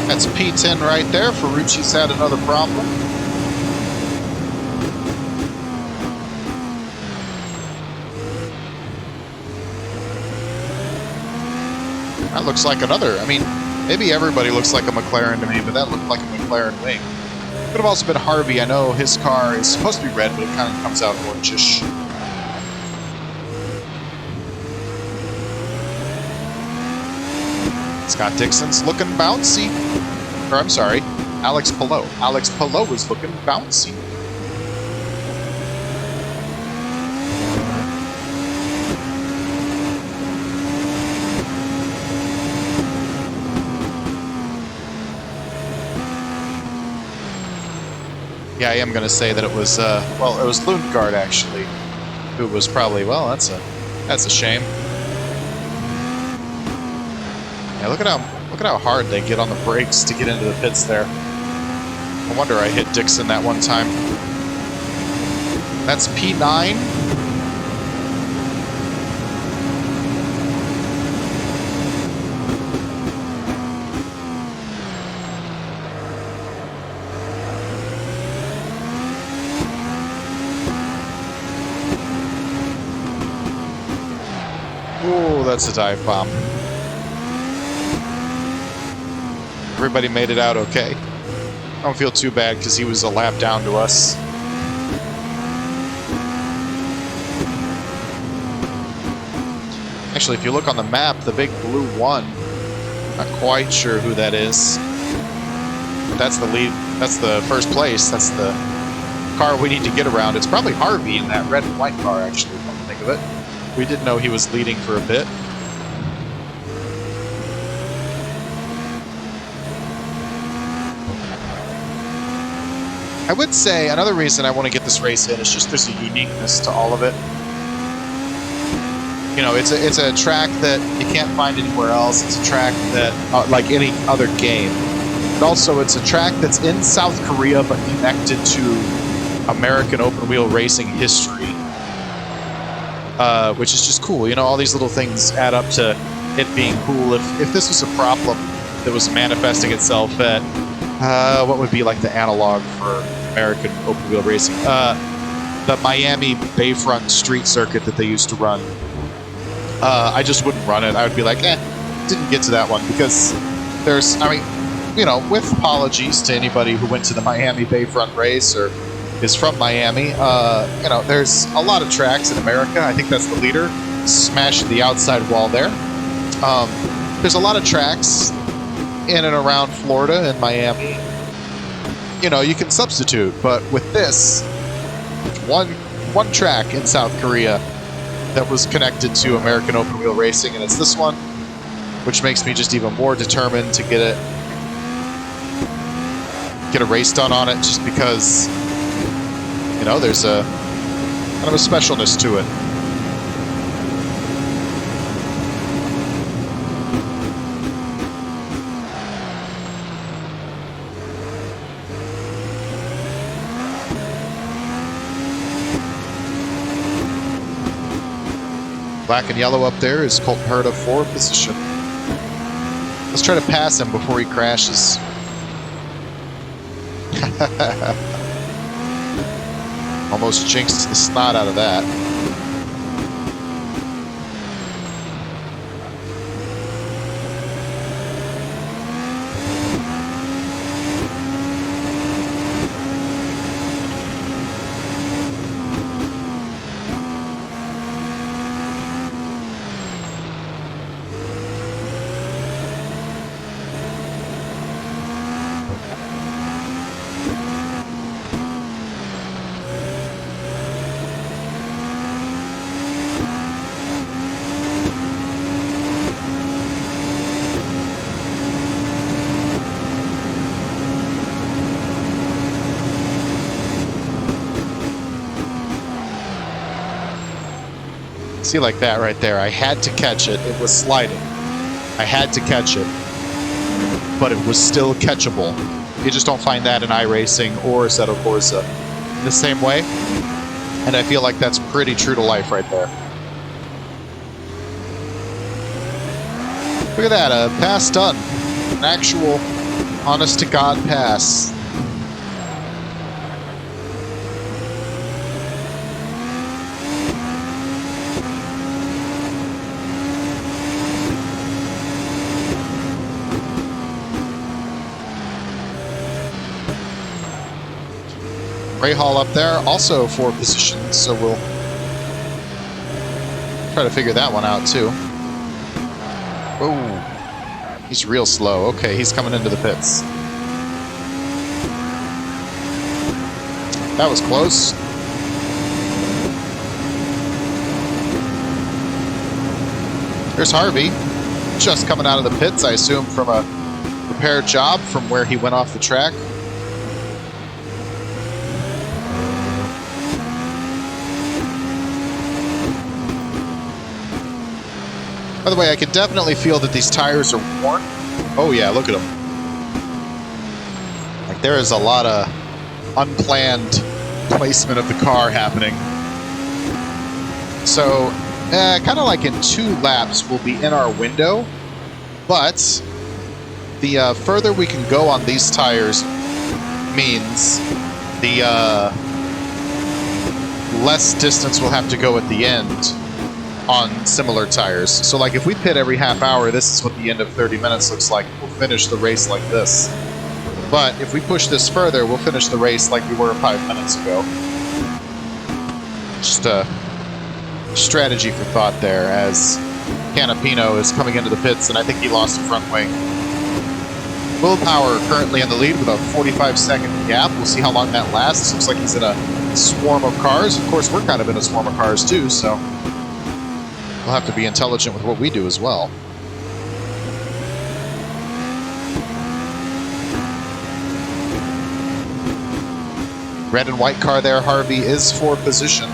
That's P10 right there. Ferrucci's had another problem. That looks like another. I mean, maybe everybody looks like a McLaren to me, but that looked like a McLaren wing. Could have also been Harvey. I know his car is supposed to be red, but it kind of comes out orangish. Scott Dixon's looking bouncy. Or I'm sorry, Alex Palou. Alex Palou is looking bouncy. Yeah, I am going to say that it was, well, it was Lundgaard actually, who was probably, well, that's a shame. Yeah, look at how hard they get on the brakes to get into the pits there. No wonder I hit Dixon that one time. That's P9. Ooh, that's a dive bomb. Everybody made it out okay. I don't feel too bad because he was a lap down to us. Actually, if you look on the map, the big blue one, not quite sure who that is. But that's the lead. That's the first place. That's the car we need to get around. It's probably Harvey in that red and white car, actually, come to think of it. We did know he was leading for a bit. I would say another reason I want to get this race in is just there's a uniqueness to all of it. You know, it's a track that you can't find anywhere else. It's a track that, like any other game. But also, it's a track that's in South Korea but connected to American open wheel racing history, which is just cool. You know, all these little things add up to it being cool. If this was a problem that was manifesting itself at what would be like the analog for American open wheel racing, the Miami Bayfront street circuit that they used to run. I just wouldn't run it. I would be like, didn't get to that one because there's, I mean, you know, with apologies to anybody who went to the Miami Bayfront race or is from Miami, you know, there's a lot of tracks in America. I think that's the leader. Smashed the outside wall there. There's a lot of tracks in and around Florida and Miami you know, you can substitute, but with this, one track in South Korea that was connected to American open wheel racing, and it's this one, which makes me just even more determined to get a race done on it, just because, you know, there's a kind of a specialness to it. Black and yellow up there is Colton Herta, 4th position. Let's try to pass him before he crashes. Almost jinxed the snot out of that. See, like that right there. I had to catch it. It was sliding. I had to catch it. But it was still catchable. You just don't find that in iRacing or Assetto Corsa in the same way. And I feel like that's pretty true to life right there. Look at that, a pass done. An actual honest-to-God pass. Ray Hall up there, also 4 positions, so we'll try to figure that one out too. Oh, he's real slow. Okay, he's coming into the pits. That was close. There's Harvey, just coming out of the pits, I assume from a repair job from where he went off the track. By the way, I can definitely feel that these tires are worn. Oh yeah, look at them. Like, there is a lot of unplanned placement of the car happening. So, kind of like in 2 laps, we'll be in our window, but the further we can go on these tires means the less distance we'll have to go at the end on similar tires. So like if we pit every half hour, this is what the end of 30 minutes looks like. We'll finish the race like this. But if we push this further, we'll finish the race like we were 5 minutes ago. Just a strategy for thought there, as Canapino is coming into the pits, and I think he lost the front wing. Will Power currently in the lead with a 45-second gap. We'll see how long that lasts. Looks like he's in a swarm of cars. Of course, we're kind of in a swarm of cars too, so we'll have to be intelligent with what we do as well. Red and white car there, Harvey, is 4th position.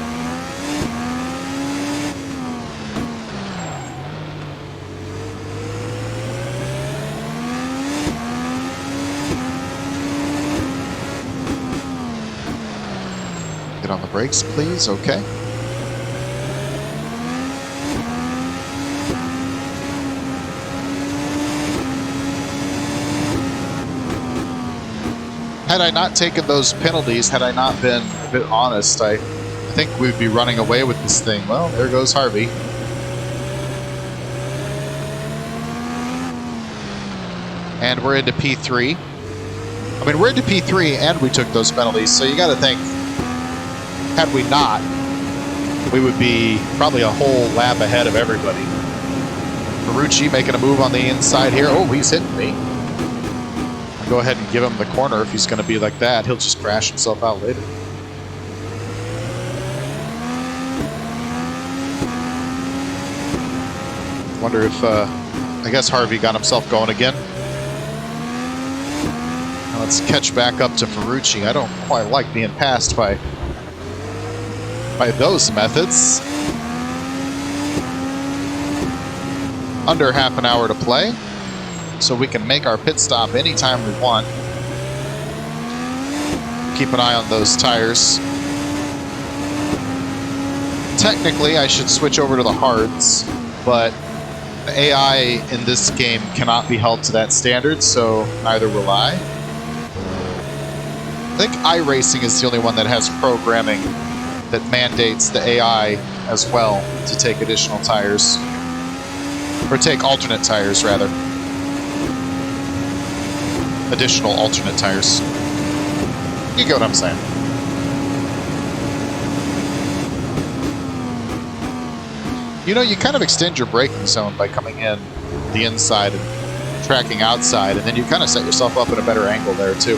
Get on the brakes, please. Okay. Had I not taken those penalties, had I not been a bit honest, I think we'd be running away with this thing. Well, there goes Harvey. And we're into P3. I mean, we're into P3 and we took those penalties, so you got to think, had we not, we would be probably a whole lap ahead of everybody. Ferrucci making a move on the inside here. Oh, he's hitting me. Go ahead and give him the corner. If he's going to be like that, he'll just crash himself out later. Wonder if, I guess Harvey got himself going again. Now let's catch back up to Ferrucci. I don't quite like being passed by those methods. Under half an hour to play, so we can make our pit stop anytime we want. Keep an eye on those tires. Technically, I should switch over to the hards, but the AI in this game cannot be held to that standard, so neither will I. I think iRacing is the only one that has programming that mandates the AI as well to take additional tires. Or take alternate tires, rather. Additional alternate tires. You get what I'm saying. You know, you kind of extend your braking zone by coming in the inside and tracking outside, and then you kind of set yourself up at a better angle there, too.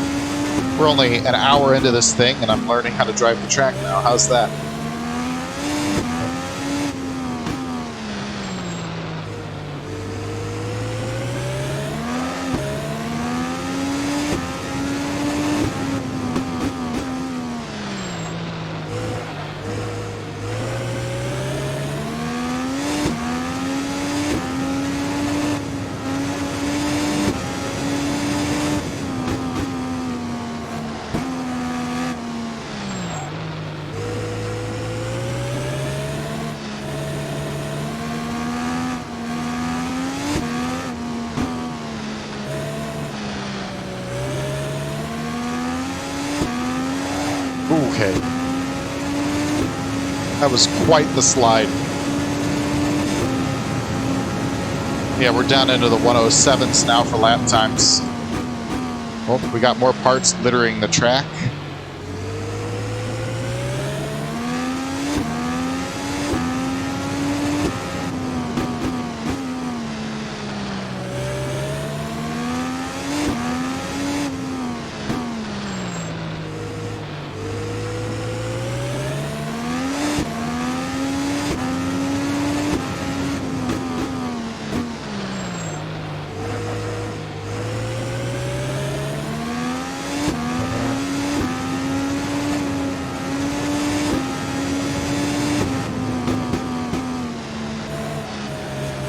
We're only an hour into this thing, and I'm learning how to drive the track now. How's that? Okay. That was quite the slide. Yeah, we're down into the 107s now for lap times. Well, we got more parts littering the track.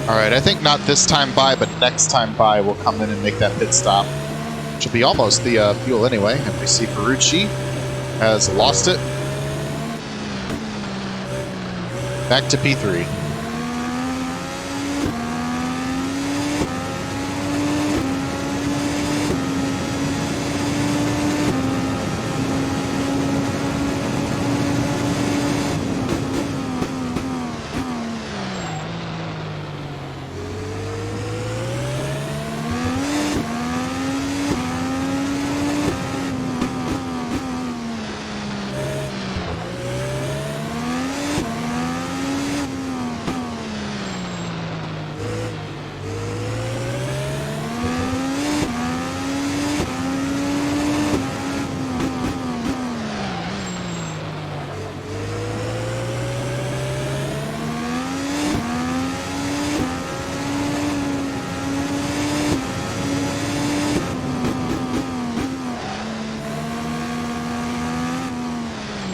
Alright, I think not this time by, but next time by we'll come in and make that pit stop. Which will be almost the fuel anyway. And we see Ferrucci has lost it. Back to P3.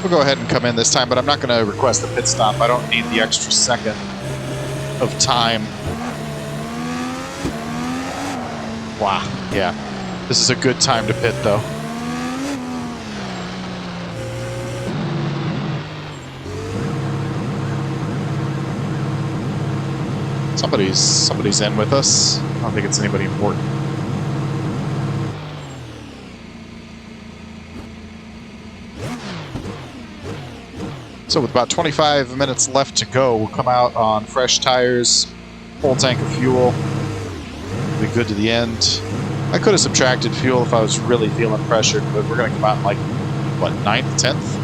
We'll go ahead and come in this time, but I'm not going to request a pit stop. I don't need the extra second of time. Wow, yeah. This is a good time to pit, though. Somebody's in with us. I don't think it's anybody important. So with about 25 minutes left to go, we'll come out on fresh tires, full tank of fuel. We'll be good to the end. I could have subtracted fuel if I was really feeling pressured, but we're going to come out in like, what, 9th, 10th?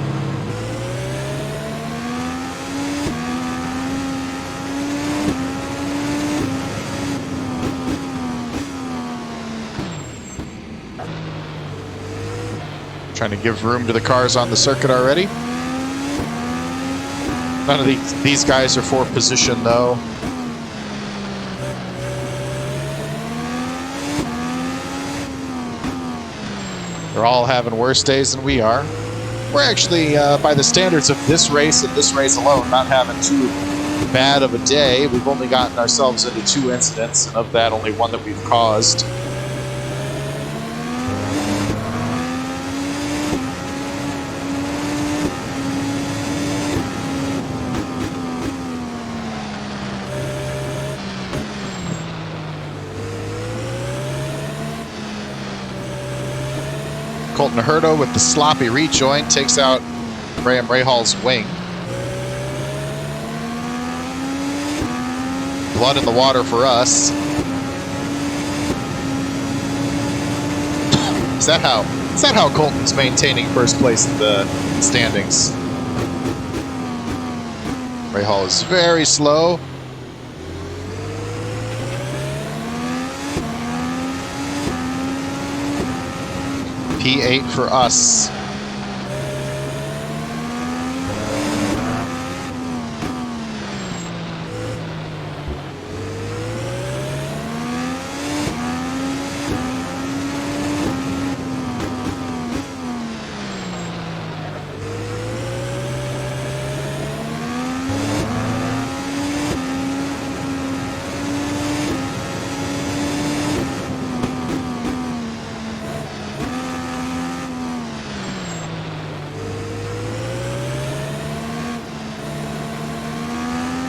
Trying to give room to the cars on the circuit already. None of these guys are for position, though. They're all having worse days than we are. We're actually, by the standards of this race and this race alone, not having too bad of a day. We've only gotten ourselves into 2 incidents, and of that, only one that we've caused. Colton Herta with the sloppy rejoin takes out Graham Rahal's wing. Blood in the water for us. Is that how Colton's maintaining first place in the standings? Rahal is very slow. P8 for us.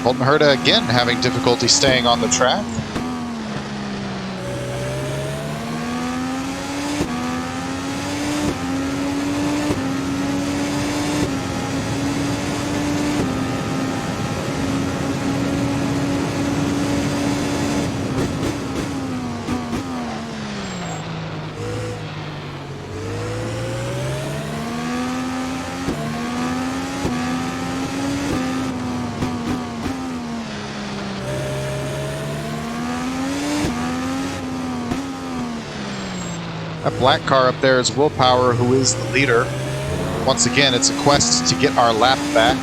Colton Herta again having difficulty staying on the track. That black car up there is Willpower, who is the leader. Once again, it's a quest to get our lap back.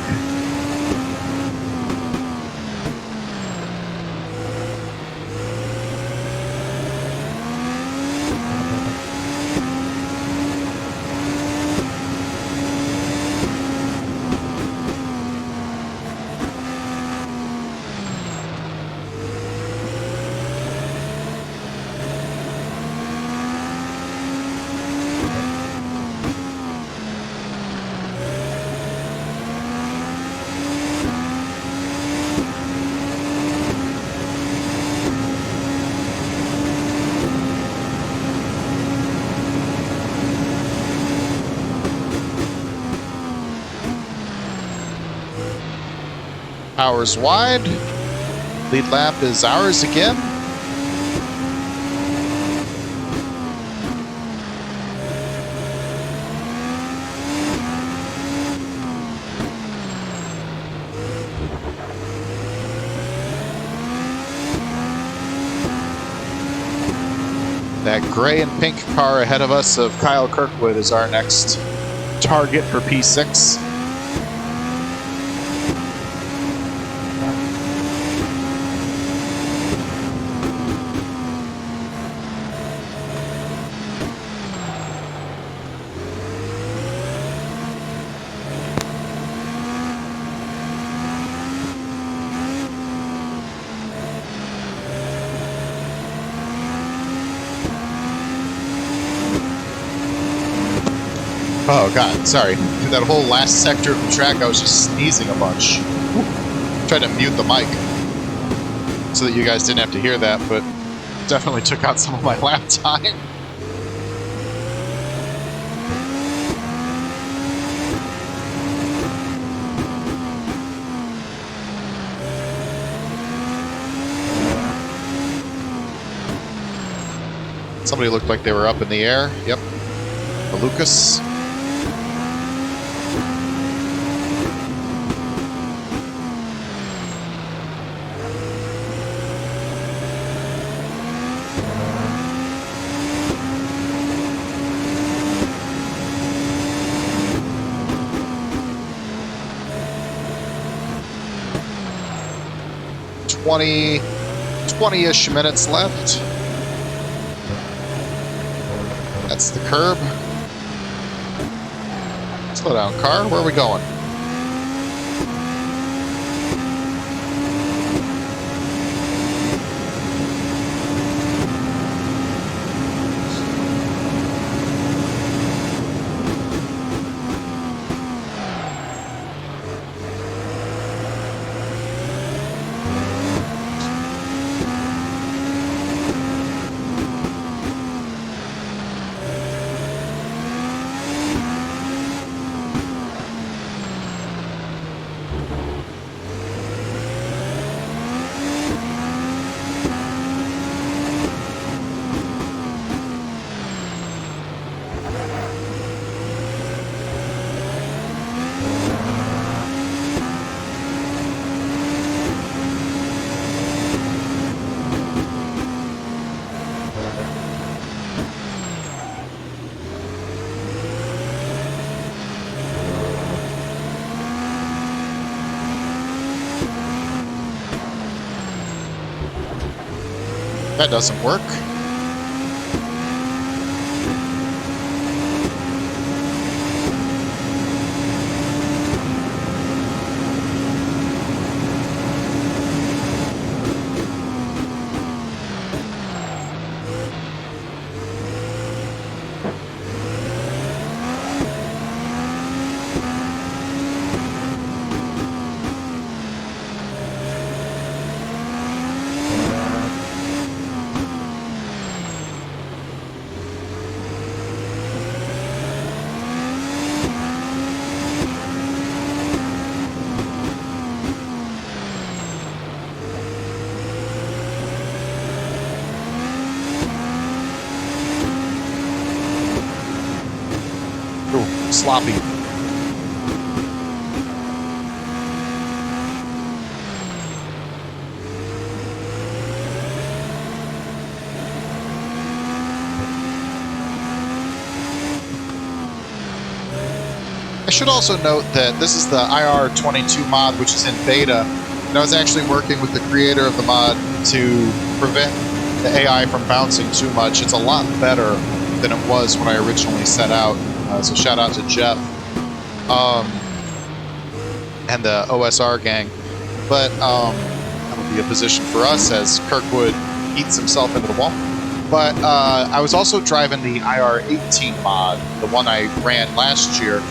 Hours wide. Lead lap is ours again. That gray and pink car ahead of us of Kyle Kirkwood is our next target for P6. Oh god, sorry. Through that whole last sector of the track, I was just sneezing a bunch. Tried to mute the mic so that you guys didn't have to hear that, but definitely took out some of my lap time. Somebody looked like they were up in the air. Yep. Lucas. 20-ish minutes left. That's the curb. Slow down, car. Where are we going? That doesn't work. Sloppy. I should also note that this is the IR22 mod, which is in beta, and I was actually working with the creator of the mod to prevent the AI from bouncing too much. It's a lot better than it was when I originally set out. So shout out to Jeff and the OSR gang. But that'll be a position for us as Kirkwood eats himself into the wall. But I was also driving the IR18 mod, the one I ran last year,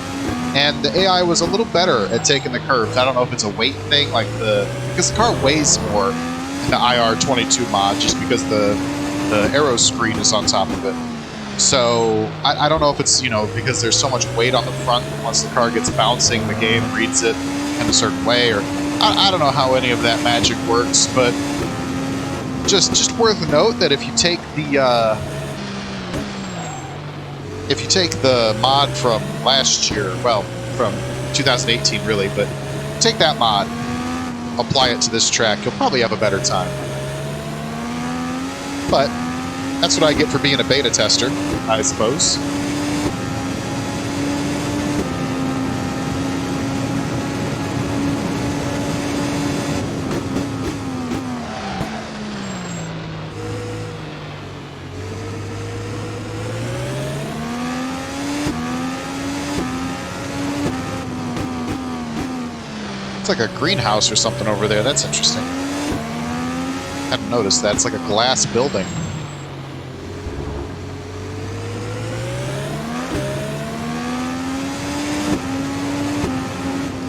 and the AI was a little better at taking the curves. I don't know if it's a weight thing, because the car weighs more in the IR22 mod just because the aero screen is on top of it. So I don't know if it's, because there's so much weight on the front, once the car gets bouncing, the game reads it in a certain way, or I don't know how any of that magic works, but just worth a note that if you take the mod from last year, well, from 2018 really, but take that mod, apply it to this track, you'll probably have a better time. But that's what I get for being a beta tester, I suppose. It's like a greenhouse or something over there. That's interesting. Hadn't noticed that. It's like a glass building.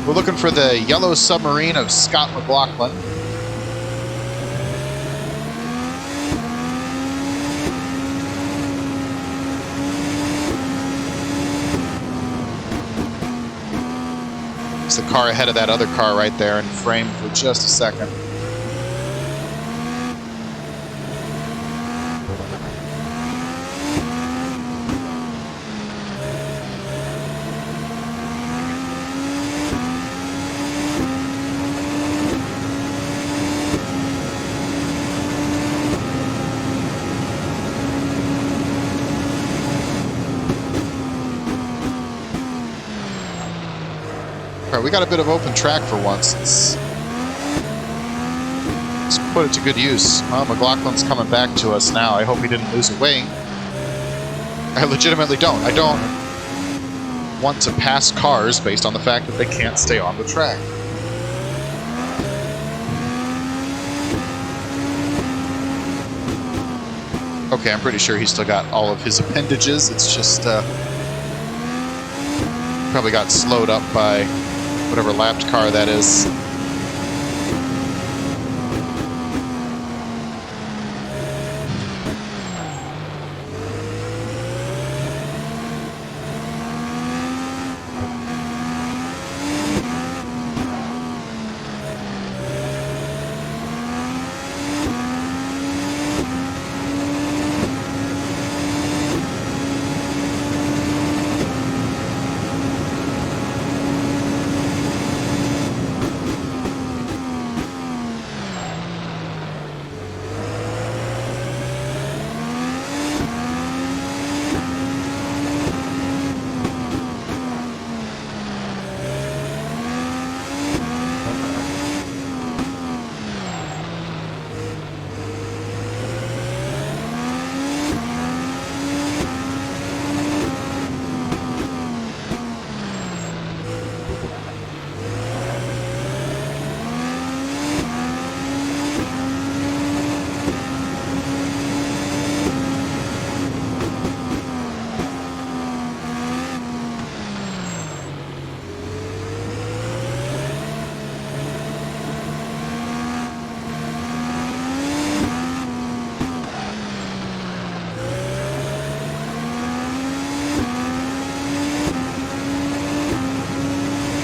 We're looking for the yellow submarine of Scott McLaughlin. It's the car ahead of that other car right there in frame for just a second. We got a bit of open track for once. It's Let's put it to good use. Well, McLaughlin's coming back to us now. I hope he didn't lose a wing. I legitimately don't. I don't want to pass cars based on the fact that they can't stay on the track. Okay, I'm pretty sure he's still got all of his appendages. It's just probably got slowed up by whatever lapped car that is.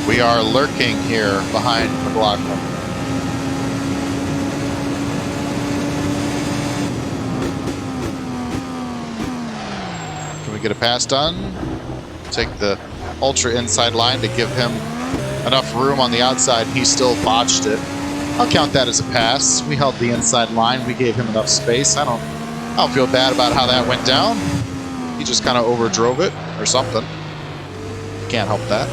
We are lurking here behind McLaughlin. Can we get a pass done? Take the ultra inside line to give him enough room on the outside. He still botched it. I'll count that as a pass. We held the inside line. We gave him enough space. I don't feel bad about how that went down. He just kind of overdrove it or something. Can't help that.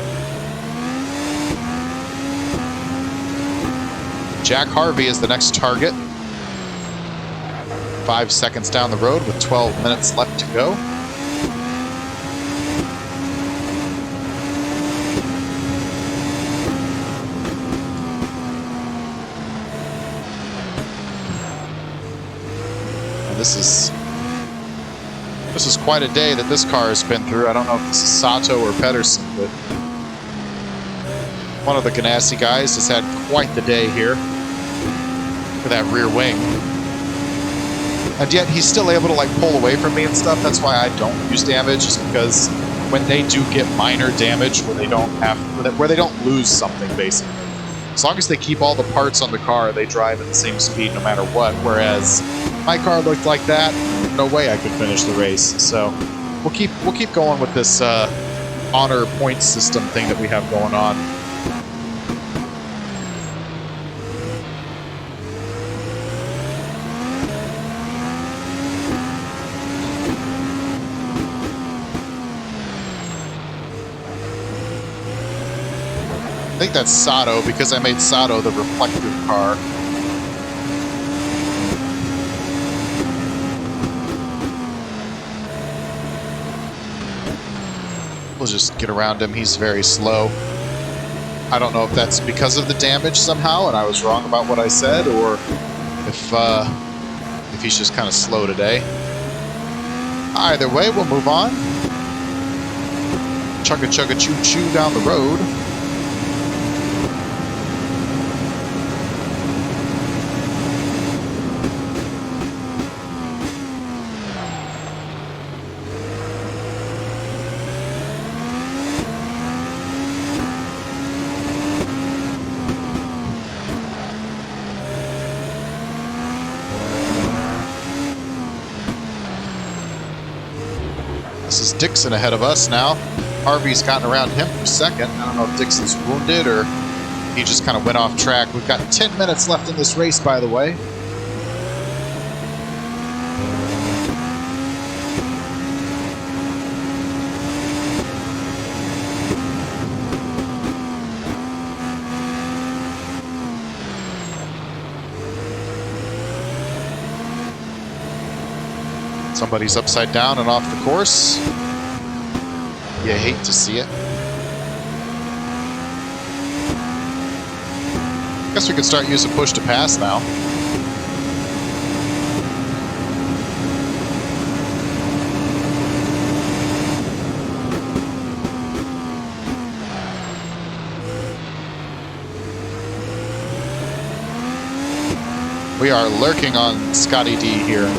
Jack Harvey is the next target. 5 seconds down the road with 12 minutes left to go. And this is quite a day that this car has been through. I don't know if this is Sato or Pedersen, but one of the Ganassi guys has had quite the day here for that rear wing. And yet he's still able to like pull away from me and stuff. That's why I don't use damage, is because when they do get minor damage where they don't lose something basically. As long as they keep all the parts on the car, they drive at the same speed no matter what. Whereas my car looked like that, no way I could finish the race. So we'll keep going with this honor point system thing that we have going on. I think that's Sato, because I made Sato the reflective car. We'll just get around him. He's very slow. I don't know if that's because of the damage somehow, and I was wrong about what I said, or if he's just kind of slow today. Either way, we'll move on. Chugga chugga choo choo down the road. This is Dixon ahead of us now. Harvey's gotten around him for second. I don't know if Dixon's wounded or he just kind of went off track. We've got 10 minutes left in this race, by the way. Somebody's upside down and off the course. You hate to see it. Guess we could start using push to pass now. We are lurking on Scotty D here.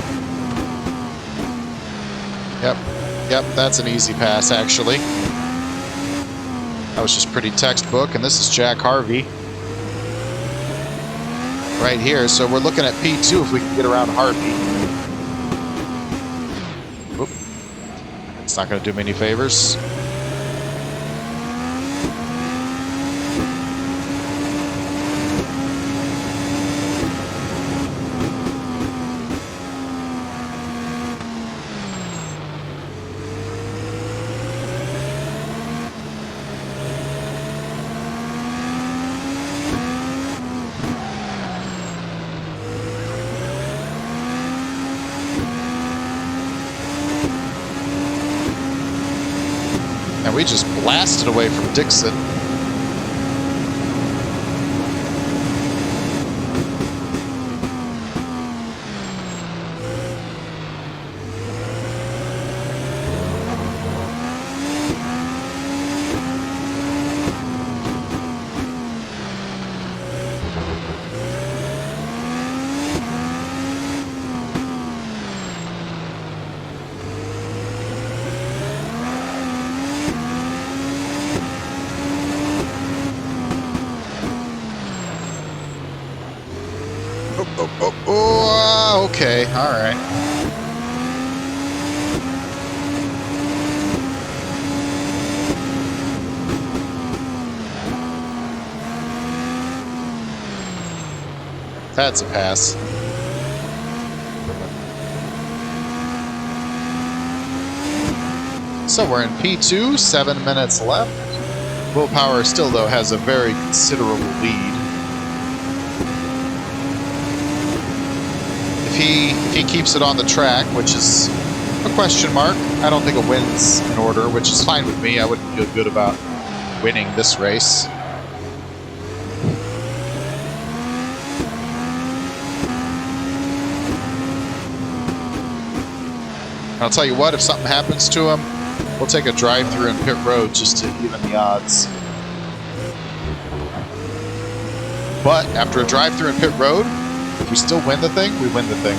Yep, that's an easy pass, actually. That was just pretty textbook, and this is Jack Harvey. Right here, so we're looking at P2 if we can get around Harvey. Oop. It's not going to do me any favors. We just blasted away from Dixon. Okay, all right. That's a pass. So we're in P2, 7 minutes left. Willpower still, though, has a very considerable lead. If he keeps it on the track, which is a question mark, I don't think a win's in order, which is fine with me. I wouldn't feel good about winning this race. I'll tell you what, if something happens to him, we'll take a drive-through in pit road just to even the odds. But after a drive-through in pit road, if we still win the thing, we win the thing.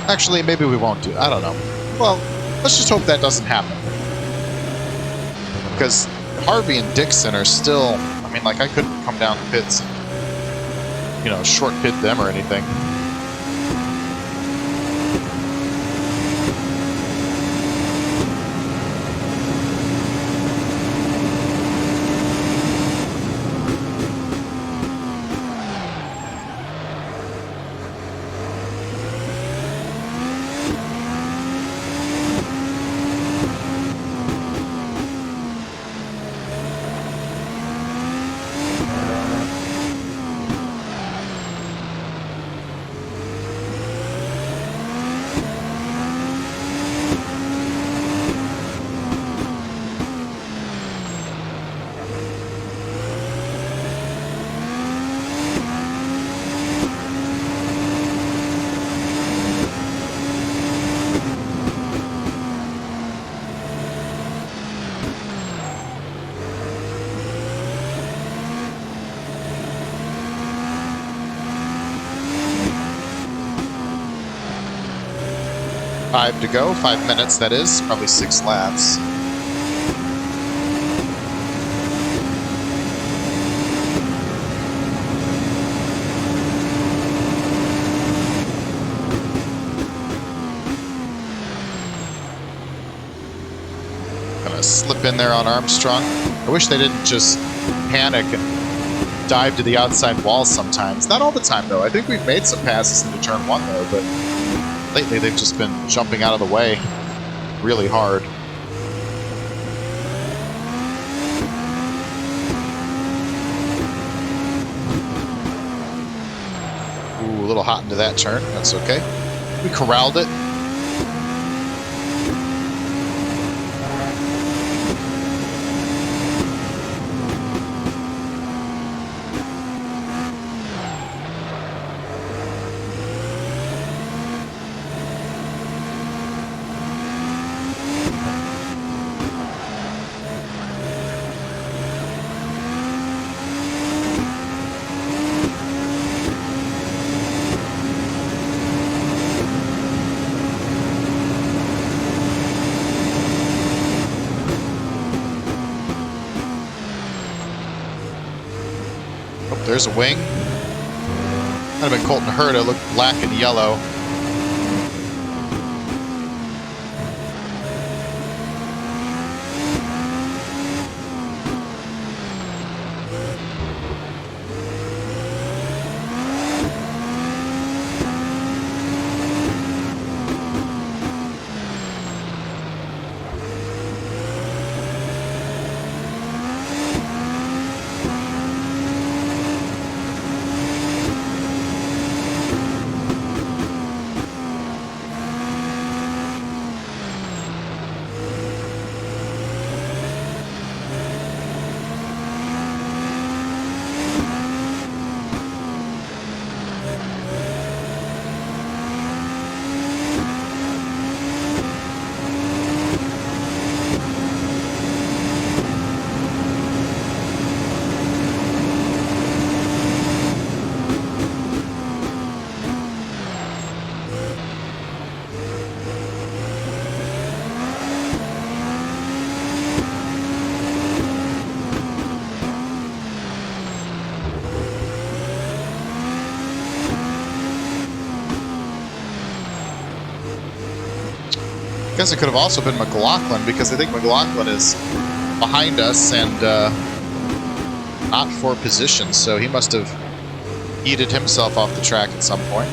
Actually, maybe we won't do it. I don't know. Well, let's just hope that doesn't happen. Because Harvey and Dixon are still... I mean, like, I couldn't come down the pits and, you know, short pit them or anything. Five to go, 5 minutes that is, probably 6 laps. Gonna slip in there on Armstrong. I wish they didn't just panic and dive to the outside wall sometimes. Not all the time though. I think we've made some passes into turn 1 though, but Lately, they've just been jumping out of the way really hard. Ooh, a little hot into that turn. That's okay. We corralled it. There's a wing. Might have been Colton Herta, looked black and yellow. I guess it could have also been McLaughlin, because I think McLaughlin is behind us and not for position, so he must have yeeted himself off the track at some point.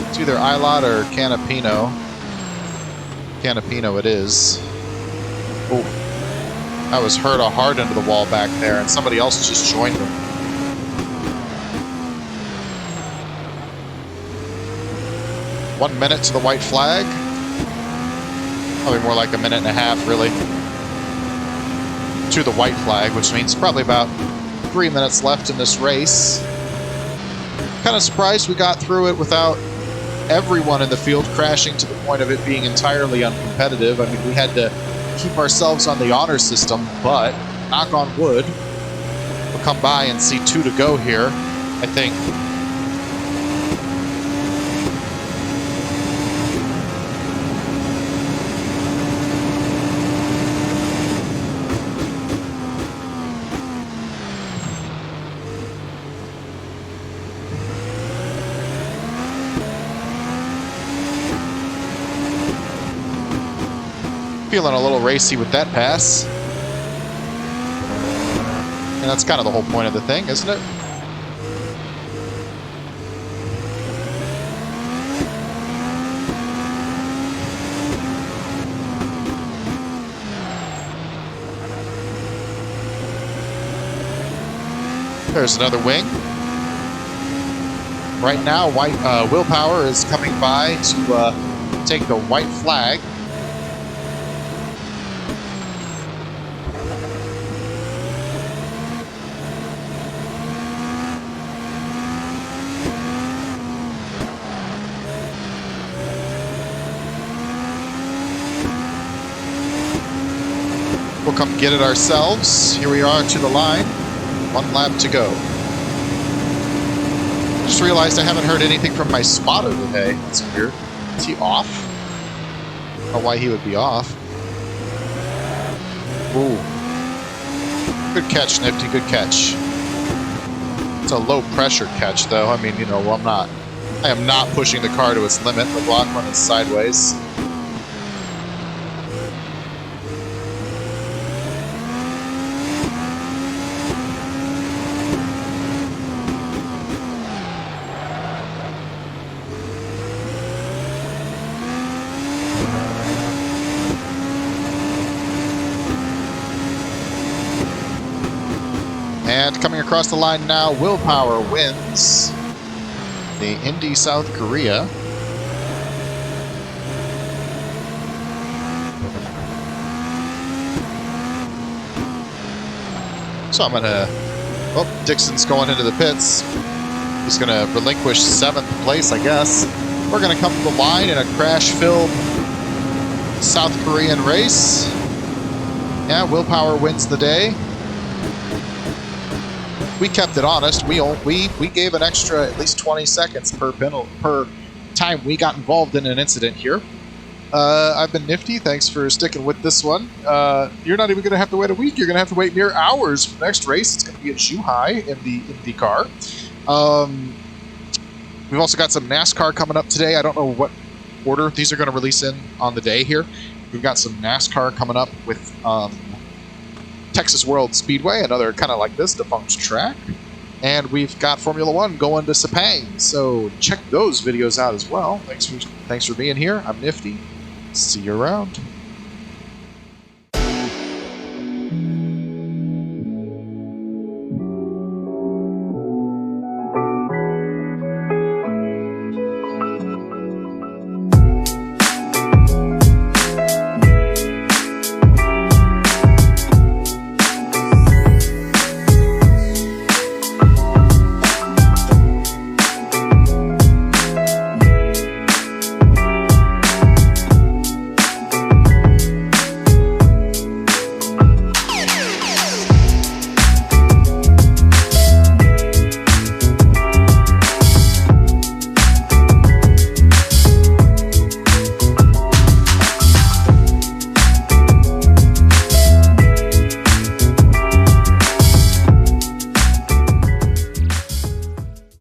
It's either Ilott or Canapino. Canapino it is. Oh, that was Herta hard into the wall back there, and somebody else just joined him. One minute to the white flag. Probably more like a minute and a half, really, to the white flag, which means probably about 3 minutes left in this race. Kind of surprised we got through it without everyone in the field crashing to the point of it being entirely uncompetitive. I mean, we had to keep ourselves on the honor system, but knock on wood, we'll come by and see 2 to go here, I think. Feeling a little racy with that pass. And that's kind of the whole point of the thing, isn't it? There's another wing. Right now, Willpower is coming by to take the white flag. come get it ourselves. Here we are to the line. 1 lap to go. Just realized I haven't heard anything from my spotter today. That's weird. Is he off? I don't know why he would be off. Ooh. Good catch, Nifty. Good catch. It's a low pressure catch, though. I mean, you know, I am not pushing the car to its limit. McLaughlin is sideways. And coming across the line now, Willpower wins the Indy South Korea. So I'm going to... Oh, Dixon's going into the pits. He's going to relinquish 7th place, I guess. We're going to come to the line in a crash-filled South Korean race. Yeah, Willpower wins the day. We kept it honest. We gave an extra at least 20 seconds per time we got involved in an incident here. I've been Nifty. Thanks for sticking with this one. You're not even going to have to wait a week. You're going to have to wait mere hours for the next race. It's going to be at Zhuhai in the IndyCar. We've also got some NASCAR coming up today. I don't know what order these are going to release in on the day here. We've got some NASCAR coming up with... Texas World Speedway, another kind of like this defunct track, and we've got Formula One going to Sepang, so check those videos out as well. Thanks for being here. I'm Nifty. See you around.